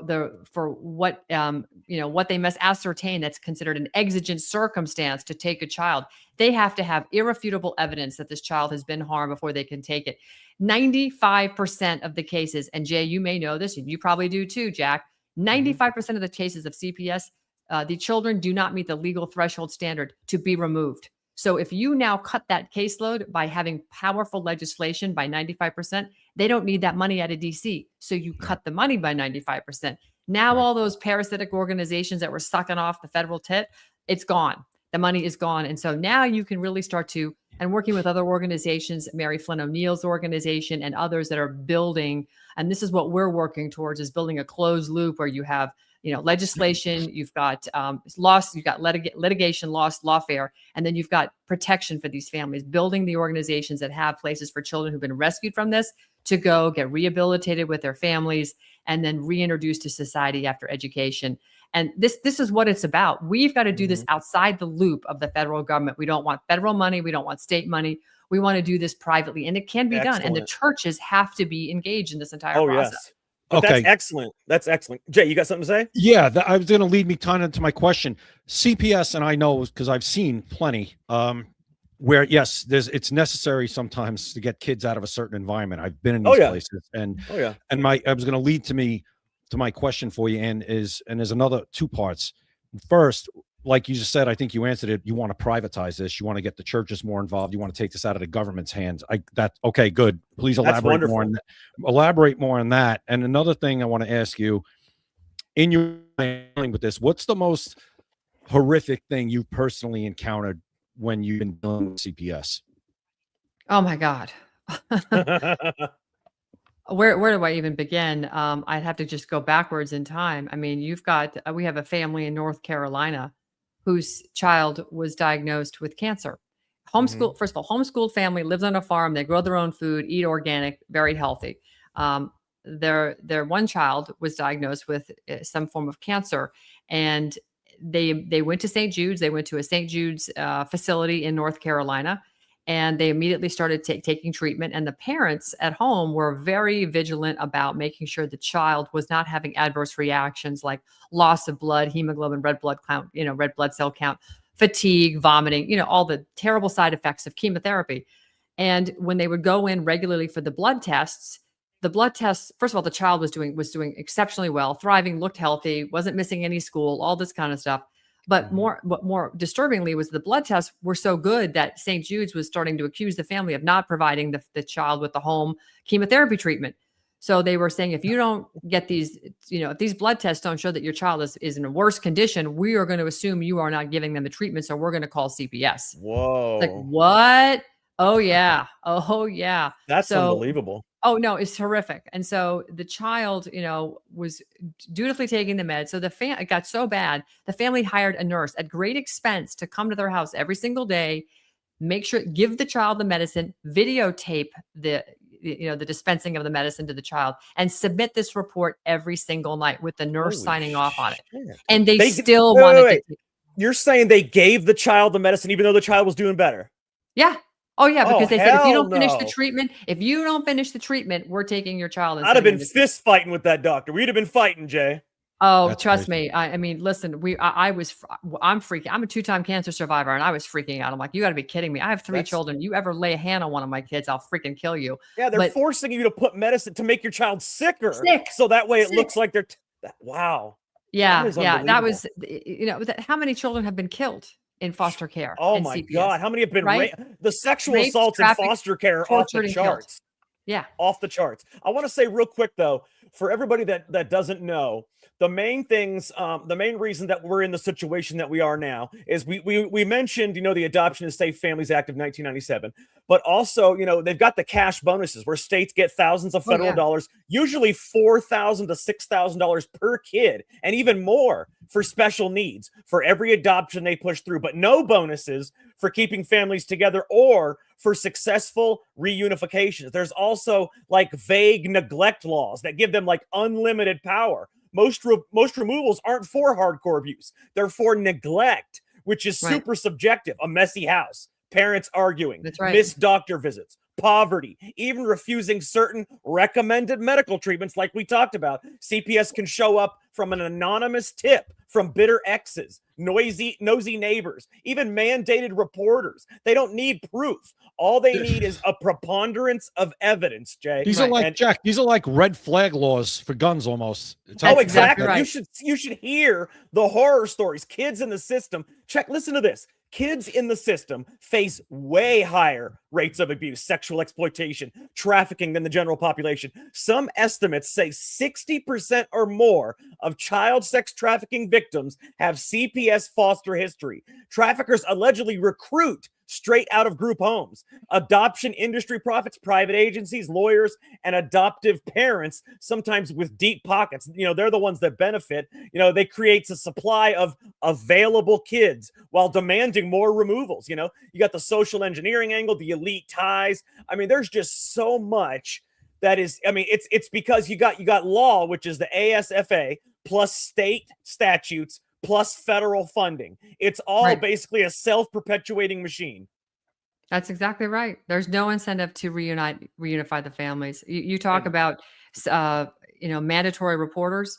S3: what what they must ascertain that's considered an exigent circumstance to take a child. They have to have irrefutable evidence that this child has been harmed before they can take it. 95% of the cases, and Jay, you may know this, and you probably do too, Jack, 95% of the cases of CPS, the children do not meet the legal threshold standard to be removed. So if you now cut that caseload by having powerful legislation by 95%, they don't need that money out of DC. So you cut the money by 95%. Now all those parasitic organizations that were sucking off the federal tit, it's gone. The money is gone. And so now you can really start to, and working with other organizations, Mary Flynn O'Neill's organization and others that are building, and this is what we're working towards, is building a closed loop where you have, you know, legislation, you've got you've got litigation, lawfare, and then you've got protection for these families, building the organizations that have places for children who've been rescued from this to go get rehabilitated with their families and then reintroduced to society after education. And this is what it's about. We've got to do this outside the loop of the federal government. We don't want federal money. We don't want state money. We want to do this privately, and it can be done. And the churches have to be engaged in this entire process.
S1: Yes. But okay. That's excellent. That's excellent. Jay, you got something to say?
S4: Yeah, I was going to lead me kind of to my question. CPS, and I know because I've seen plenty, where yes, it's necessary sometimes to get kids out of a certain environment. I've been in these places, and I was going to lead to my question for you, and there's another two parts. First, like you just said, I think you answered it. You want to privatize this. You want to get the churches more involved. You want to take this out of the government's hands. Okay, good. Please elaborate more on that. Elaborate more on that. And another thing I want to ask you, in your dealing with this, what's the most horrific thing you personally encountered when you've been dealing with CPS?
S3: Oh my God. Where do I even begin? I'd have to just go backwards in time. I mean, we have a family in North Carolina whose child was diagnosed with cancer.
S1: Mhm.
S3: First of all, homeschooled family, lives on a farm. They grow their own food, eat organic, very healthy. Um, their one child was diagnosed with some form of cancer, and they went to St. Jude's. They went to a St. Jude's facility in North Carolina, and they immediately started taking treatment. And the parents at home were very vigilant about making sure the child was not having adverse reactions like loss of blood, hemoglobin, red blood count, red blood cell count, fatigue, vomiting, all the terrible side effects of chemotherapy. And when they would go in regularly for the blood tests, first of all, the child was doing exceptionally well, thriving, looked healthy, wasn't missing any school, all this kind of stuff. But
S1: Mhm.
S3: more disturbingly was the blood tests were so good that St. Jude's was starting to accuse the family of not providing the child with the home chemotherapy treatment. So they were saying, if you don't get these, if these blood tests don't show that your child is in a worse condition, we are going to assume you are not giving them the treatment. So we're going to call CPS. It's like,
S1: Whoa.
S3: what? Oh yeah. Oh yeah.
S1: That's
S3: So
S1: unbelievable.
S3: oh no, it's horrific. And so the child, was dutifully taking the meds. So it got so bad, the family hired a nurse at great expense to come to their house every single day, make sure, give the child the medicine, videotape the dispensing of the medicine to the child, and submit this report every single night with the nurse
S1: Holy
S3: signing off on it.
S1: shit.
S3: And they
S1: They
S3: still
S1: wait, wait,
S3: wanted to
S1: wait. You're saying they gave the child the medicine even though the child was doing better?
S3: yeah. Oh yeah,
S1: Oh,
S3: because they said if you
S1: hell
S3: don't finish the
S1: no.
S3: treatment, we're taking your child and
S1: I'd have
S3: sending
S1: been
S3: them to
S1: fist fighting with that doctor. We'd have been fighting, Jay.
S3: Oh,
S4: That's
S3: trust
S4: crazy.
S3: me. I mean, listen, I'm freaking. I'm a 2-time cancer survivor, and I was freaking out. I'm like, you got to be kidding me. I have 3
S1: That's
S3: children. You ever lay a hand on one of my kids, I'll freaking kill you.
S1: yeah, they're
S3: But
S1: forcing you to put medicine to make your child sicker.
S3: sick,
S1: So that way it
S3: sick.
S1: looks like wow. That
S3: Yeah,
S1: is
S3: yeah. That
S1: unbelievable.
S3: was, how many children have been killed in foster care
S1: Oh
S3: in
S1: my
S3: CPS,
S1: God. How many have been
S3: right?
S1: the sexual
S3: Raped,
S1: assaults in
S3: trafficked,
S1: foster care are off the
S3: tortured, and killed.
S1: charts?
S3: Yeah.
S1: Off the charts. I want to say real quick though, for everybody that doesn't know, the main reason that we're in the situation that we are now is we mentioned the Adoption and Safe Families Act of 1997, but also they've got the cash bonuses where states get thousands of
S3: Oh
S1: federal
S3: yeah.
S1: dollars, usually $4,000 to $6,000 per kid, and even more for special needs for every adoption they push through, but no bonuses for keeping families together or for successful reunifications. There's also like vague neglect laws that give them like unlimited power. Most removals aren't for hardcore abuse. They're for neglect, which is
S3: Right.
S1: super subjective. A messy house, parents arguing,
S3: That's right.
S1: missed doctor visits, poverty, even refusing certain recommended medical treatments like we talked about. CPS can show up from an anonymous tip from bitter exes, nosy neighbors, even mandated reporters. They don't need proof. All they need is a preponderance of evidence, Jay.
S4: These are like
S1: And
S4: Jack. These are like red flag laws for guns, almost. It's
S3: That's
S1: oh,
S3: exactly
S1: exactly.
S3: right.
S1: You should hear the horror stories. Kids in the system. Listen to this. Kids in the system face way higher rates of abuse, sexual exploitation, trafficking than the general population. Some estimates say 60% or more of child sex trafficking victims have CPS foster history. Traffickers allegedly recruit straight out of group homes. Adoption industry profits, private agencies, lawyers, and adoptive parents, sometimes with deep pockets. They're the ones that benefit. They create a supply of available kids while demanding more removals. You got the social engineering angle, the elite ties. I mean, there's just so much that is, it's because you got law, which is the ASFA plus state statutes plus federal funding. It's all
S3: Right.
S1: basically a self-perpetuating machine.
S3: That's exactly right. There's no incentive to reunify the families. You talk about, mandatory reporters.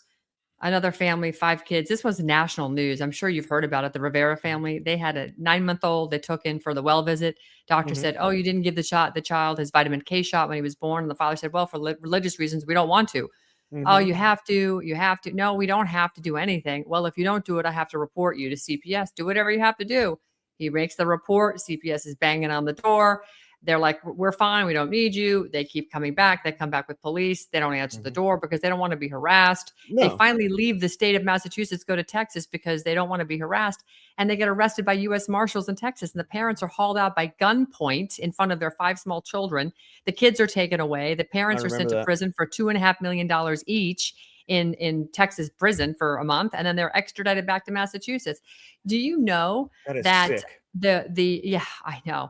S3: Another family, 5 kids. This was national news. I'm sure you've heard about it. The Rivera family. They had a 9-month-old they took in for the well visit. Doctor
S1: Mhm.
S3: said, "Oh, you didn't give the child his vitamin K shot when he was born." And the father said, "Well, for religious reasons, we don't want to." "Oh,
S1: Mhm.
S3: you have to. You have to." "No, we don't have to do anything." "Well, if you don't do it, I have to report you to CPS. Do whatever you have to do." He makes the report. CPS is banging on the door. They're like, we're fine. We don't need you. They keep coming back. They come back with police. They don't answer the door because they don't want to be harassed. They
S1: No.
S3: finally leave the state of Massachusetts, go to Texas because they don't want to be harassed. And they get arrested by U.S. Marshals in Texas. And the parents are hauled out by gunpoint in front of their 5 small children. The kids are taken away. The parents are sent to prison for $2.5 million each in Texas prison for a month. And then they're extradited back to Massachusetts. Do you know that yeah, I know.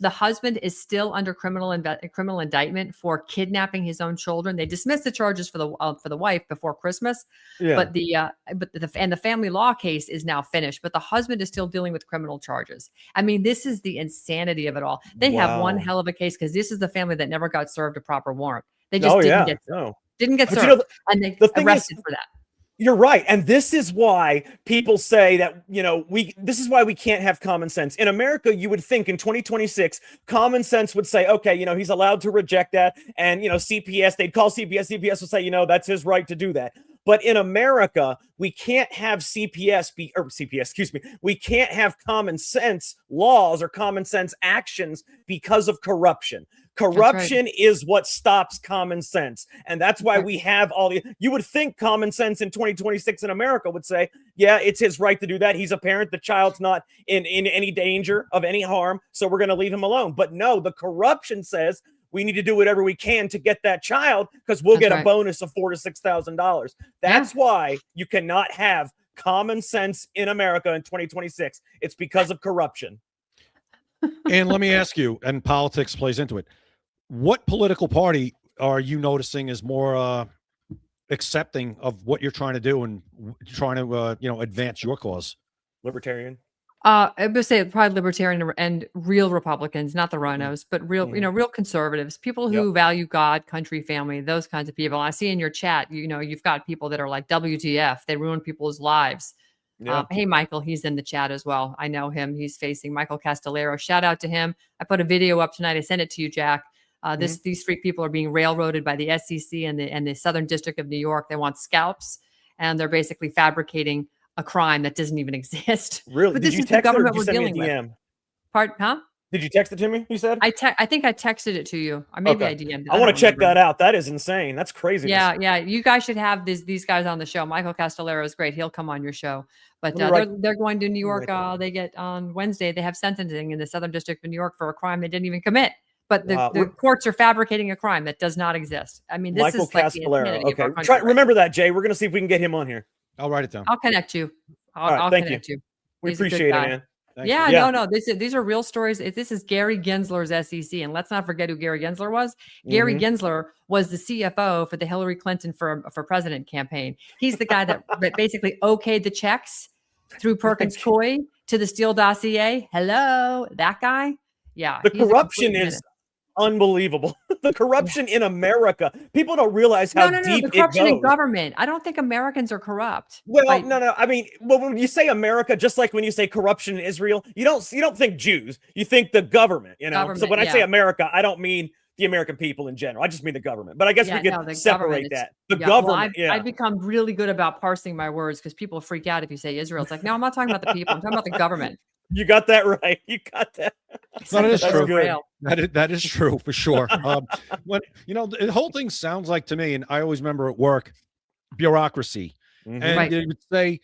S3: The husband is still under criminal indictment for kidnapping his own children. They dismissed the charges for the wife before Christmas, but the family law case is now finished. But the husband is still dealing with criminal charges. I mean, this is the insanity of it all. They have one hell of a case because this is the family that never got served a proper warrant. They just didn't get served, and they arrested for that.
S1: You're right. And this is why people say that, this is why we can't have common sense. In America, you would think in 2026, common sense would say, okay, he's allowed to reject that. And, CPS, they'd call CPS would say, that's his right to do that. But in America, we can't have we can't have common sense laws or common sense actions because of corruption. Corruption is what stops common sense. And that's why we have you would think common sense in 2026 in America would say, yeah, it's his right to do that. He's a parent. The child's not in any danger of any harm. So we're going to leave him alone. But no, the corruption says we need to do whatever we can to get that child because we'll get a bonus of $4,000 to $6,000. That's why you cannot have common sense in America in 2026. It's because of corruption.
S4: And let me ask you, and politics plays into it. What political party are you noticing is more accepting of what you're trying to do and trying to, advance your cause?
S1: Libertarian.
S3: I would say probably libertarian and real Republicans, not the rhinos, but real, real conservatives, people who value God, country, family, those kinds of people. I see in your chat, you've got people that are like WTF, they ruin people's lives. Hey, Michael, he's in the chat as well. I know him. He's facing Michael Castellero. Shout out to him. I put a video up tonight. I sent it to you, Jack. These 3 people are being railroaded by the SEC and the Southern District of New York. They want scalps, and they're basically fabricating a crime that doesn't even exist.
S1: Really?
S3: But
S1: Did
S3: this
S1: you
S3: is the
S1: text
S3: government
S1: it or
S3: we're
S1: did you send
S3: dealing
S1: me a DM?
S3: with. Pardon, huh?
S1: Did you text it to me? You said
S3: I think I texted it to you. Or maybe I DM'd it.
S1: I want to check that out. That is insane. That's crazy.
S3: Yeah. You guys should have these guys on the show. Michael Castellero is great. He'll come on your show. But they're going to New York. They get on Wednesday. They have sentencing in the Southern District of New York for a crime they didn't even commit. But the courts are fabricating a crime that does not exist. I mean, this
S1: Michael
S3: is like
S1: Castellero.
S3: the of our country.
S1: Remember that, Jay. We're going to see if we can get him on here.
S4: I'll write it down.
S3: I'll connect you. I'll connect you.
S1: We appreciate it, man.
S3: No. These are real stories. This is Gary Gensler's SEC, and let's not forget who Gary Gensler was. Gary Gensler was the CFO for the Hillary Clinton for president campaign. He's the guy that basically okayed the checks through Perkins Coie to the Steele dossier. Hello, that guy. Yeah,
S1: the corruption is unbelievable. The corruption in America. People don't realize how deep
S3: the corruption
S1: it goes.
S3: in government. I don't think Americans are corrupt.
S1: Well, no. I mean, when you say America, just like when you say corruption in Israel, you don't think Jews. You think the government. So when I say America, I don't mean the American people in general. I just mean the government. But I guess we could separate that. The government.
S3: I've become really good about parsing my words because people freak out if you say Israel. It's like, no, I'm not talking about the people. I'm talking about the government.
S1: You got that right. You got that.
S4: That is true. That is true for sure. When the whole thing sounds like to me, and I always remember at work, bureaucracy, and they would say,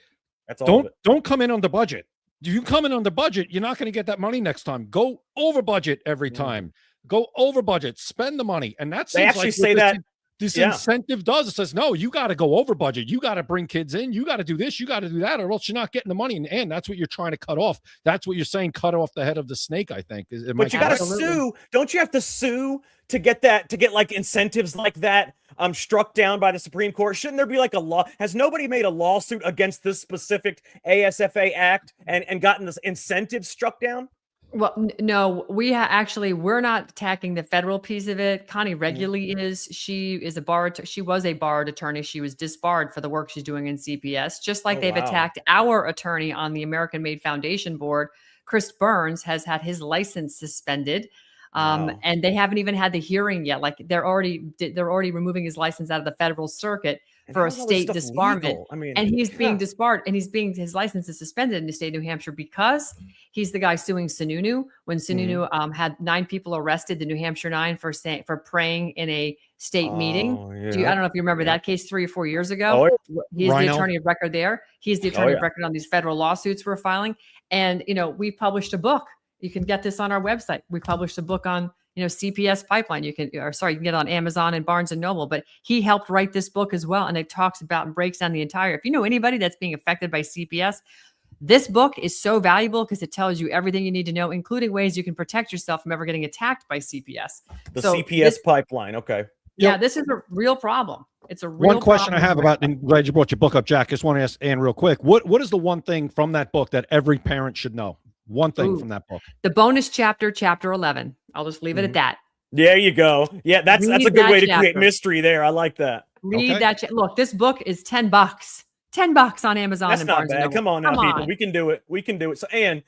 S4: "Don't come in on the budget. If you come in on the budget, you're not going to get that money next time. Go over budget every time. Go over budget. Spend the money." And that's
S1: they actually say that.
S4: This incentive does. It says, no, you got to go over budget. You got to bring kids in. You got to do this. You got to do that, or else you're not getting the money. And that's what you're trying to cut off. That's what you're saying. Cut off the head of the snake, I think.
S1: But you got to sue. Don't you have to sue to get that, to get like incentives like that struck down by the Supreme Court? Shouldn't there be like a law? Has nobody made a lawsuit against this specific ASFA act and gotten this incentive struck down?
S3: Well, no, we're not attacking the federal piece of it. Connie Regularly is. She is she was a barred attorney. She was disbarred for the work she's doing in CPS, just like they've attacked our attorney on the American Made Foundation board. Chris Burns has had his license suspended. And they haven't even had the hearing yet. Like they're already removing his license out of the federal circuit
S1: And
S3: for
S1: how
S3: a
S1: is all this
S3: state
S1: stuff
S3: disbarment.
S1: legal? I mean,
S3: And he's
S1: yeah.
S3: being disbarred, and his license is suspended in the state of New Hampshire because he's the guy suing Sununu when Sununu had 9 people arrested, the New Hampshire 9, for praying in a state meeting.
S1: Oh,
S3: I
S1: yeah.
S3: don't know if you remember
S1: Yeah.
S3: that case 3 or 4 years ago.
S1: Oh, yeah.
S3: He's the
S4: Rhino.
S3: attorney of record there. He's the
S1: Oh,
S3: attorney
S1: yeah.
S3: of record on these federal lawsuits we're filing. And, we published a book. You can get this on our website. We published a book on, CPS pipeline. You can get it on Amazon and Barnes and Noble, but he helped write this book as well. And it talks about and breaks down the entire, if you know anybody that's being affected by CPS, this book is so valuable because it tells you everything you need to know, including ways you can protect yourself from ever getting attacked by CPS.
S1: The CPS pipeline. Okay.
S3: Yeah, this is a real problem. It's a real
S4: One question I
S3: problem.
S4: have about, and glad you brought your book up, Jack. Just want to ask Ann real quick. What is the one thing from that book that every parent should know? One thing from that book.
S3: The bonus chapter, chapter 11. I'll just leave it at that.
S1: There you go. Yeah, that's a good way to create mystery there. I like that.
S3: Read that. Look, this book is $10. $10 on Amazon.
S1: That's
S3: and
S1: not
S3: Barnes and
S1: bad.
S3: Noble.
S1: Come on now, people. We can do it. We can do it. So, Ann,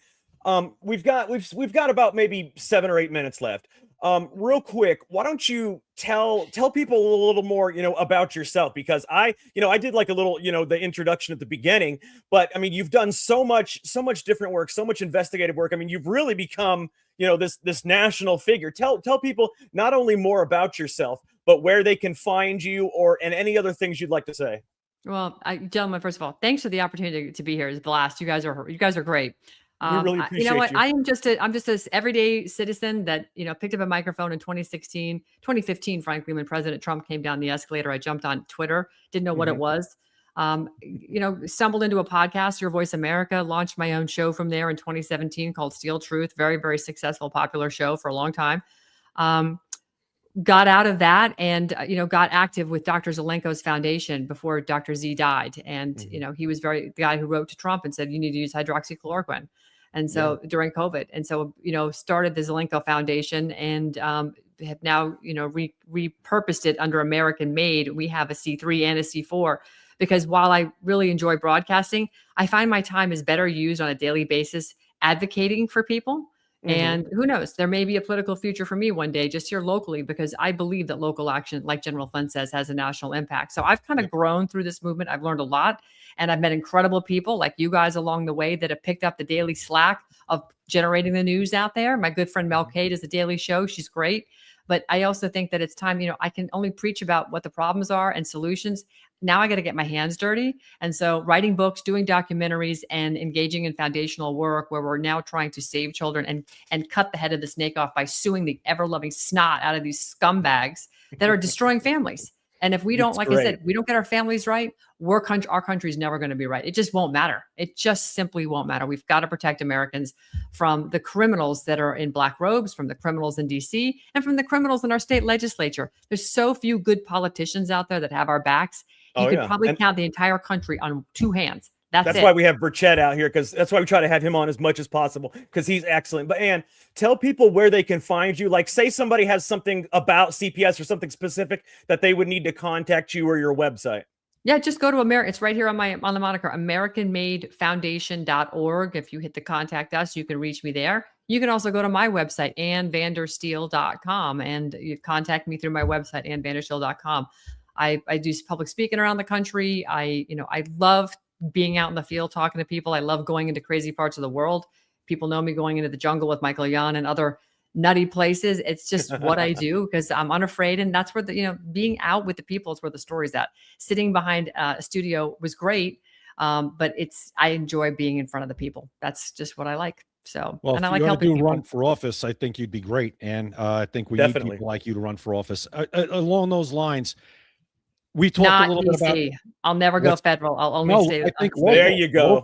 S1: we've got about maybe 7 or 8 minutes left. Real quick, why don't you tell people a little more, about yourself? Because I did like a little, the introduction at the beginning, but I mean, you've done so much different work, so much investigative work. I mean, you've really become, this national figure. Tell people not only more about yourself, but where they can find you and any other things you'd like to say.
S3: Well, gentlemen, first of all, thanks for the opportunity to be here. It's a blast. You guys are great.
S1: We really appreciate
S3: you know what?
S1: you.
S3: I'm just this everyday citizen that, picked up a microphone in 2015, frankly, when President Trump came down the escalator. I jumped on Twitter, didn't know what it was. Stumbled into a podcast, Your Voice America, launched my own show from there in 2017 called Steel Truth. Very, very successful, popular show for a long time. Got out of that and, got active with Dr. Zelenko's foundation before Dr. Z died. And, he was the guy who wrote to Trump and said, you need to use hydroxychloroquine. And so during COVID, and so, started the Zelenko Foundation and have now, repurposed it under American Made. We have a C3 and a C4 because while I really enjoy broadcasting, I find my time is better used on a daily basis advocating for people. And who knows, there may be a political future for me one day just here locally, because I believe that local action, like General Fund says, has a national impact. So I've kind of grown through this movement. I've learned a lot, and I've met incredible people like you guys along the way that have picked up the daily slack of generating the news out there. My good friend Mel K does the Daily Show. She's great. But I also think that it's time, I can only preach about what the problems are and solutions. Now I got to get my hands dirty. And so writing books, doing documentaries, and engaging in foundational work where we're now trying to save children and cut the head of the snake off by suing the ever-loving snot out of these scumbags that are destroying families. And if we don't, I said, we don't get our families right, our country's never going to be right. It just won't matter. It just simply won't matter. We've got to protect Americans from the criminals that are in black robes, from the criminals in DC, and from the criminals in our state legislature. There's so few good politicians out there that have our backs. You could probably count the entire country on 2 hands. That's
S1: why we have Burchett out here, because that's why we try to have him on as much as possible, because he's excellent. But Ann, tell people where they can find you. Like, say somebody has something about CPS or something specific that they would need to contact you or your website.
S3: Yeah, just go to It's right here on the moniker, AmericanMadeFoundation.org. If you hit the contact us, you can reach me there. You can also go to my website, AnnVanderSteel.com, and you contact me through my website, AnnVanderSteel.com. I do public speaking around the country. I love being out in the field talking to people. I love going into crazy parts of the world. People know me going into the jungle with Michael Yon and other nutty places. It's just what I do because I'm unafraid. And that's where being out with the people is where the story's at. Sitting behind a studio was great. But I enjoy being in front of the people. That's just what I like. So,
S4: well,
S3: and I
S4: if
S3: like
S4: you're going to
S3: helping people.
S4: run for office, I think you'd be great. And I think we
S1: Definitely
S4: need people like you to run for office. Along those lines, we talked
S3: Not
S4: a little bit about.
S3: I'll never go federal. I'll only stay.
S4: I think
S1: there you go.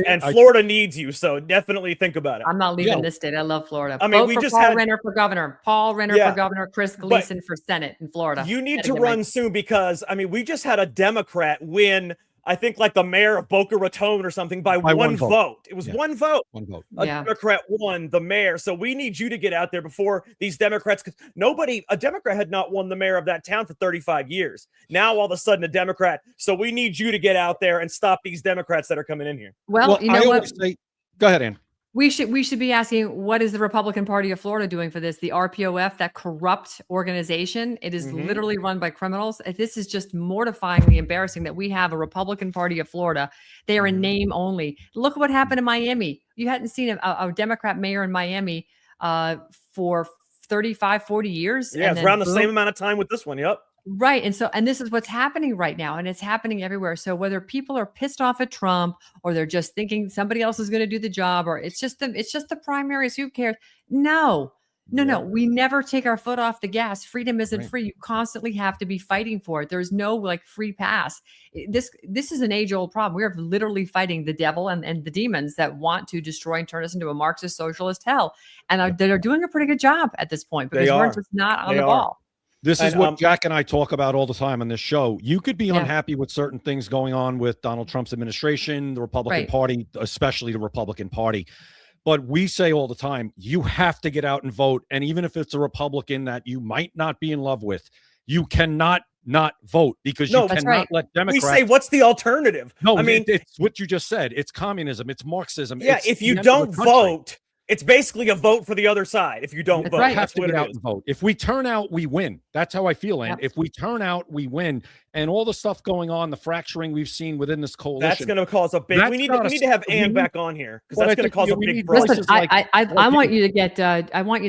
S1: And Florida needs you, so definitely think about it.
S3: I'm not leaving this state. I love Florida.
S1: I mean,
S3: Vote
S1: we
S3: for
S1: just
S3: Paul
S1: had
S3: Renner for governor. Paul Renner for governor. Chris Gleason for Senate in Florida.
S1: You need to run soon because we just had a Democrat win. I think like the mayor of Boca Raton or something by one vote. It was one vote.
S4: One vote.
S1: A Democrat won the mayor. So we need you to get out there before these Democrats, because a Democrat had not won the mayor of that town for 35 years. Now all of a sudden a Democrat. So we need you to get out there and stop these Democrats that are coming in here.
S3: Well, you know what?
S4: Go ahead, Ann.
S3: We should be asking, what is the Republican Party of Florida doing for this? The RPOF, that corrupt organization, it is literally run by criminals. This is just mortifyingly embarrassing that we have a Republican Party of Florida. They are in name only. Look what happened in Miami. You hadn't seen a Democrat mayor in Miami for 35, 40 years.
S1: Yeah, it's around the same amount of time with this one. Yep.
S3: Right. And this is what's happening right now. And it's happening everywhere. So whether people are pissed off at Trump, or they're just thinking somebody else is going to do the job, or it's just the primaries, who cares? No. We never take our foot off the gas. Freedom isn't free. You constantly have to be fighting for it. There's no like free pass. This is an age-old problem. We are literally fighting the devil and the demons that want to destroy and turn us into a Marxist socialist hell. And they're doing a pretty good job at this point, because we're just not on the ball.
S4: This is what Jack and I talk about all the time on this show. You could be unhappy with certain things going on with Donald Trump's administration, the Republican Party, especially the Republican Party. But we say all the time, you have to get out and vote. And even if it's a Republican that you might not be in love with, you cannot not vote, because you cannot let Democrats.
S1: We say, what's the alternative?
S4: No, I mean, it's what you just said. It's communism. It's Marxism.
S1: Yeah, if you don't vote, it's basically a vote for the other side. If you don't vote,
S4: you have to get out and vote. If we turn out, we win. That's how I feel. And if we turn out, we win. And all the stuff going on, the fracturing we've seen within this coalition,
S1: that's going to cause a big. We need to have Ann back on here, because that's going to cause a big problem.
S3: Listen, I want you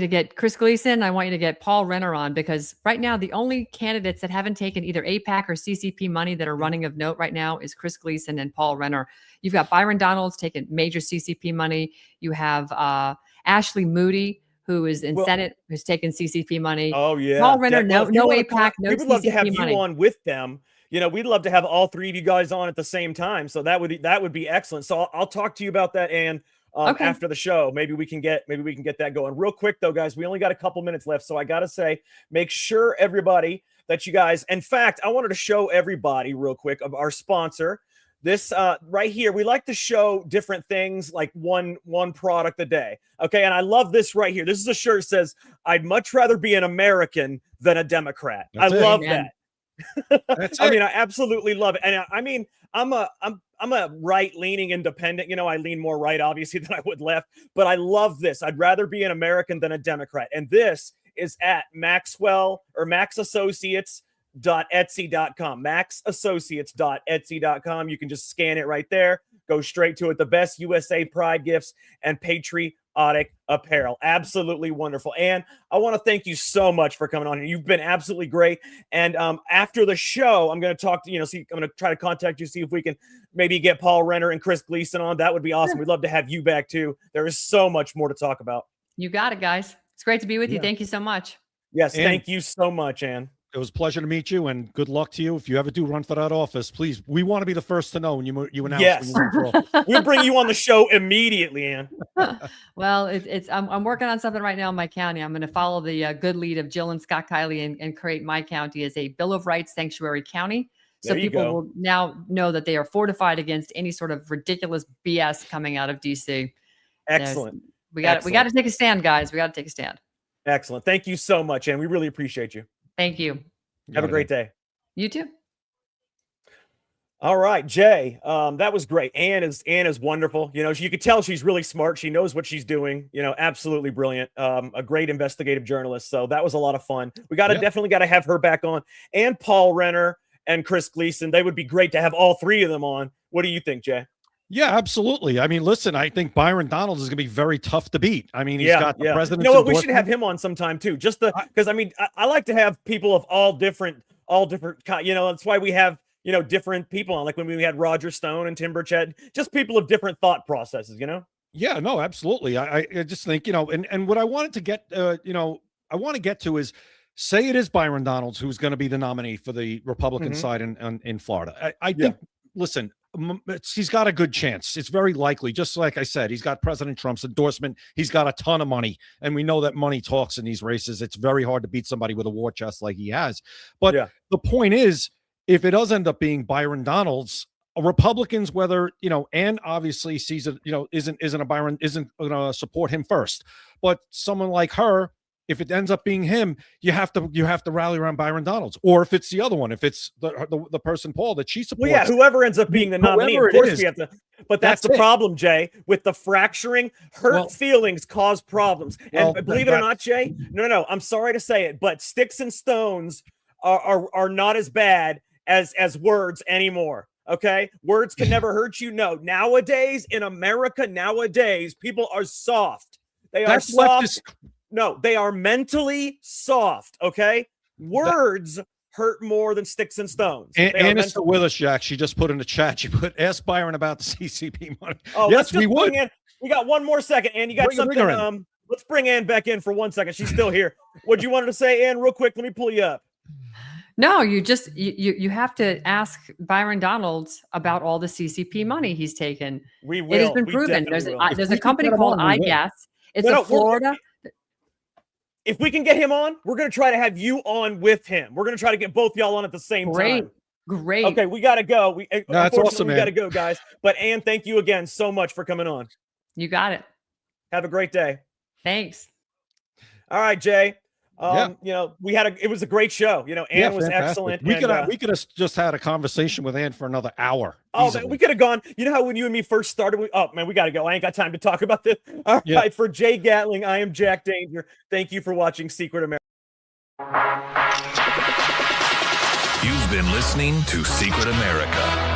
S3: to get Chris Gleason. I want you to get Paul Renner on, because right now the only candidates that haven't taken either APAC or CCP money that are running of note right now is Chris Gleason and Paul Renner. You've got Byron Donalds taking major CCP money. You have Ashley Moody, who is in Senate, who's taken CCP money.
S1: Oh yeah,
S3: Paul Renner, no APAC, no CCP money.
S1: We would love to have you on with them. We'd love to have all three of you guys on at the same time. So that would be excellent. So I'll talk to you about that, Ann, after the show. Maybe we can get that going. Real quick though, guys, we only got a couple minutes left, so I gotta say, make sure everybody that you guys. In fact, I wanted to show everybody real quick of our sponsor. This right here, we like to show different things, like one product a day. Okay, and I love this right here. This is a shirt that says, "I'd much rather be an American than a Democrat." I love that. I mean, I absolutely love it. And I mean, I'm a right-leaning independent. I lean more right, obviously, than I would left. But I love this. I'd rather be an American than a Democrat. And this is at maxassociates.etsy.com, maxassociates.etsy.com. You can just scan it right there, go straight to it. The best USA Pride gifts and patriotic apparel. Absolutely wonderful. And I want to thank you so much for coming on here. You've been absolutely great. And after the show, I'm going to talk to I'm going to try to contact you, see if we can maybe get Paul Renner and Chris Gleason on. That would be awesome. We'd love to have you back too. There is so much more to talk about.
S3: You got it, guys. It's great to be with you. Thank you so much.
S1: Yes, thank you so much, Ann.
S4: It was a pleasure to meet you, and good luck to you. If you ever do run for that office, please, we want to be the first to know when you announce.
S1: Yes, we'll bring you on the show immediately, Ann.
S3: Well, I'm working on something right now in my county. I'm going to follow the good lead of Jill and Scott Kiley and create my county as a Bill of Rights sanctuary county. So people will now know that they are fortified against any sort of ridiculous BS coming out of DC.
S1: Excellent.
S3: We got to take a stand, guys. We got to take a stand.
S1: Excellent. Thank you so much, Ann. We really appreciate you.
S3: Thank you.
S1: Have a great day.
S3: You too.
S1: All right, Jay. That was great. Ann is wonderful. You could tell she's really smart. She knows what she's doing. Absolutely brilliant. A great investigative journalist. So that was a lot of fun. We definitely got to have her back on. And Paul Renner and Chris Gleason. They would be great to have all three of them on. What do you think, Jay?
S4: Yeah, absolutely. I mean, listen, I think Byron Donalds is going to be very tough to beat. I mean, he's got the president's.
S1: You know what? We should have him on sometime too. Because I mean, I like to have people of all different. That's why we have different people on. Like when we had Roger Stone and Tim Burchett, just people of different thought processes.
S4: Yeah, no, absolutely. I just think and what I wanted to get I want to get to is, say it is Byron Donalds who's going to be the nominee for the Republican side in Florida. I think. Listen. He's got a good chance. It's very likely. Just like I said, he's got President Trump's endorsement. He's got a ton of money. And we know that money talks in these races. It's very hard to beat somebody with a war chest like he has. But the point is, if it does end up being Byron Donalds, Republicans, whether, Ann obviously sees it, isn't going to support him first. But someone like her, if it ends up being him, you have to rally around Byron Donalds. Or if it's the other one, if it's the person, Paul, that she supports.
S1: Well, yeah, whoever ends up being the nominee, of course we have to. But that's the problem, Jay. With the fracturing, hurt feelings cause problems. And believe it or not, Jay, no, I'm sorry to say it, but sticks and stones are not as bad as words anymore. Okay, words can never hurt you. No, nowadays in America, people are soft. They are soft. No, they are mentally soft. Okay, words hurt more than sticks and stones.
S4: Anna's still with us, Jack. She just put in the chat. She put, ask Byron about the CCP money.
S1: Oh,
S4: yes, we would.
S1: We got one more second, Ann. You got something? Let's bring Ann back in for 1 second. She's still here. What you wanted to say, Ann? Real quick, let me pull you up.
S3: No, you have to ask Byron Donalds about all the CCP money he's taken.
S1: We will.
S3: It has been proven. There's a company called iGuess. It's a Florida.
S1: If we can get him on, we're going to try to have you on with him. We're going to try to get both y'all on at the same time.
S3: Great.
S1: Okay, we got to go.
S4: That's awesome, man.
S1: We got to go, guys. But Ann, thank you again so much for coming on.
S3: You got it.
S1: Have a great day.
S3: Thanks.
S1: All right, Jay. It was a great show. Ann was excellent.
S4: We could have just had a conversation with Ann for another hour.
S1: Oh, man, we could have gone. You know how when you and me first started, we got to go. I ain't got time to talk about this. All right, for Jay Gatling, I am Jack Danger. Thank you for watching Secret America.
S2: You've been listening to Secret America.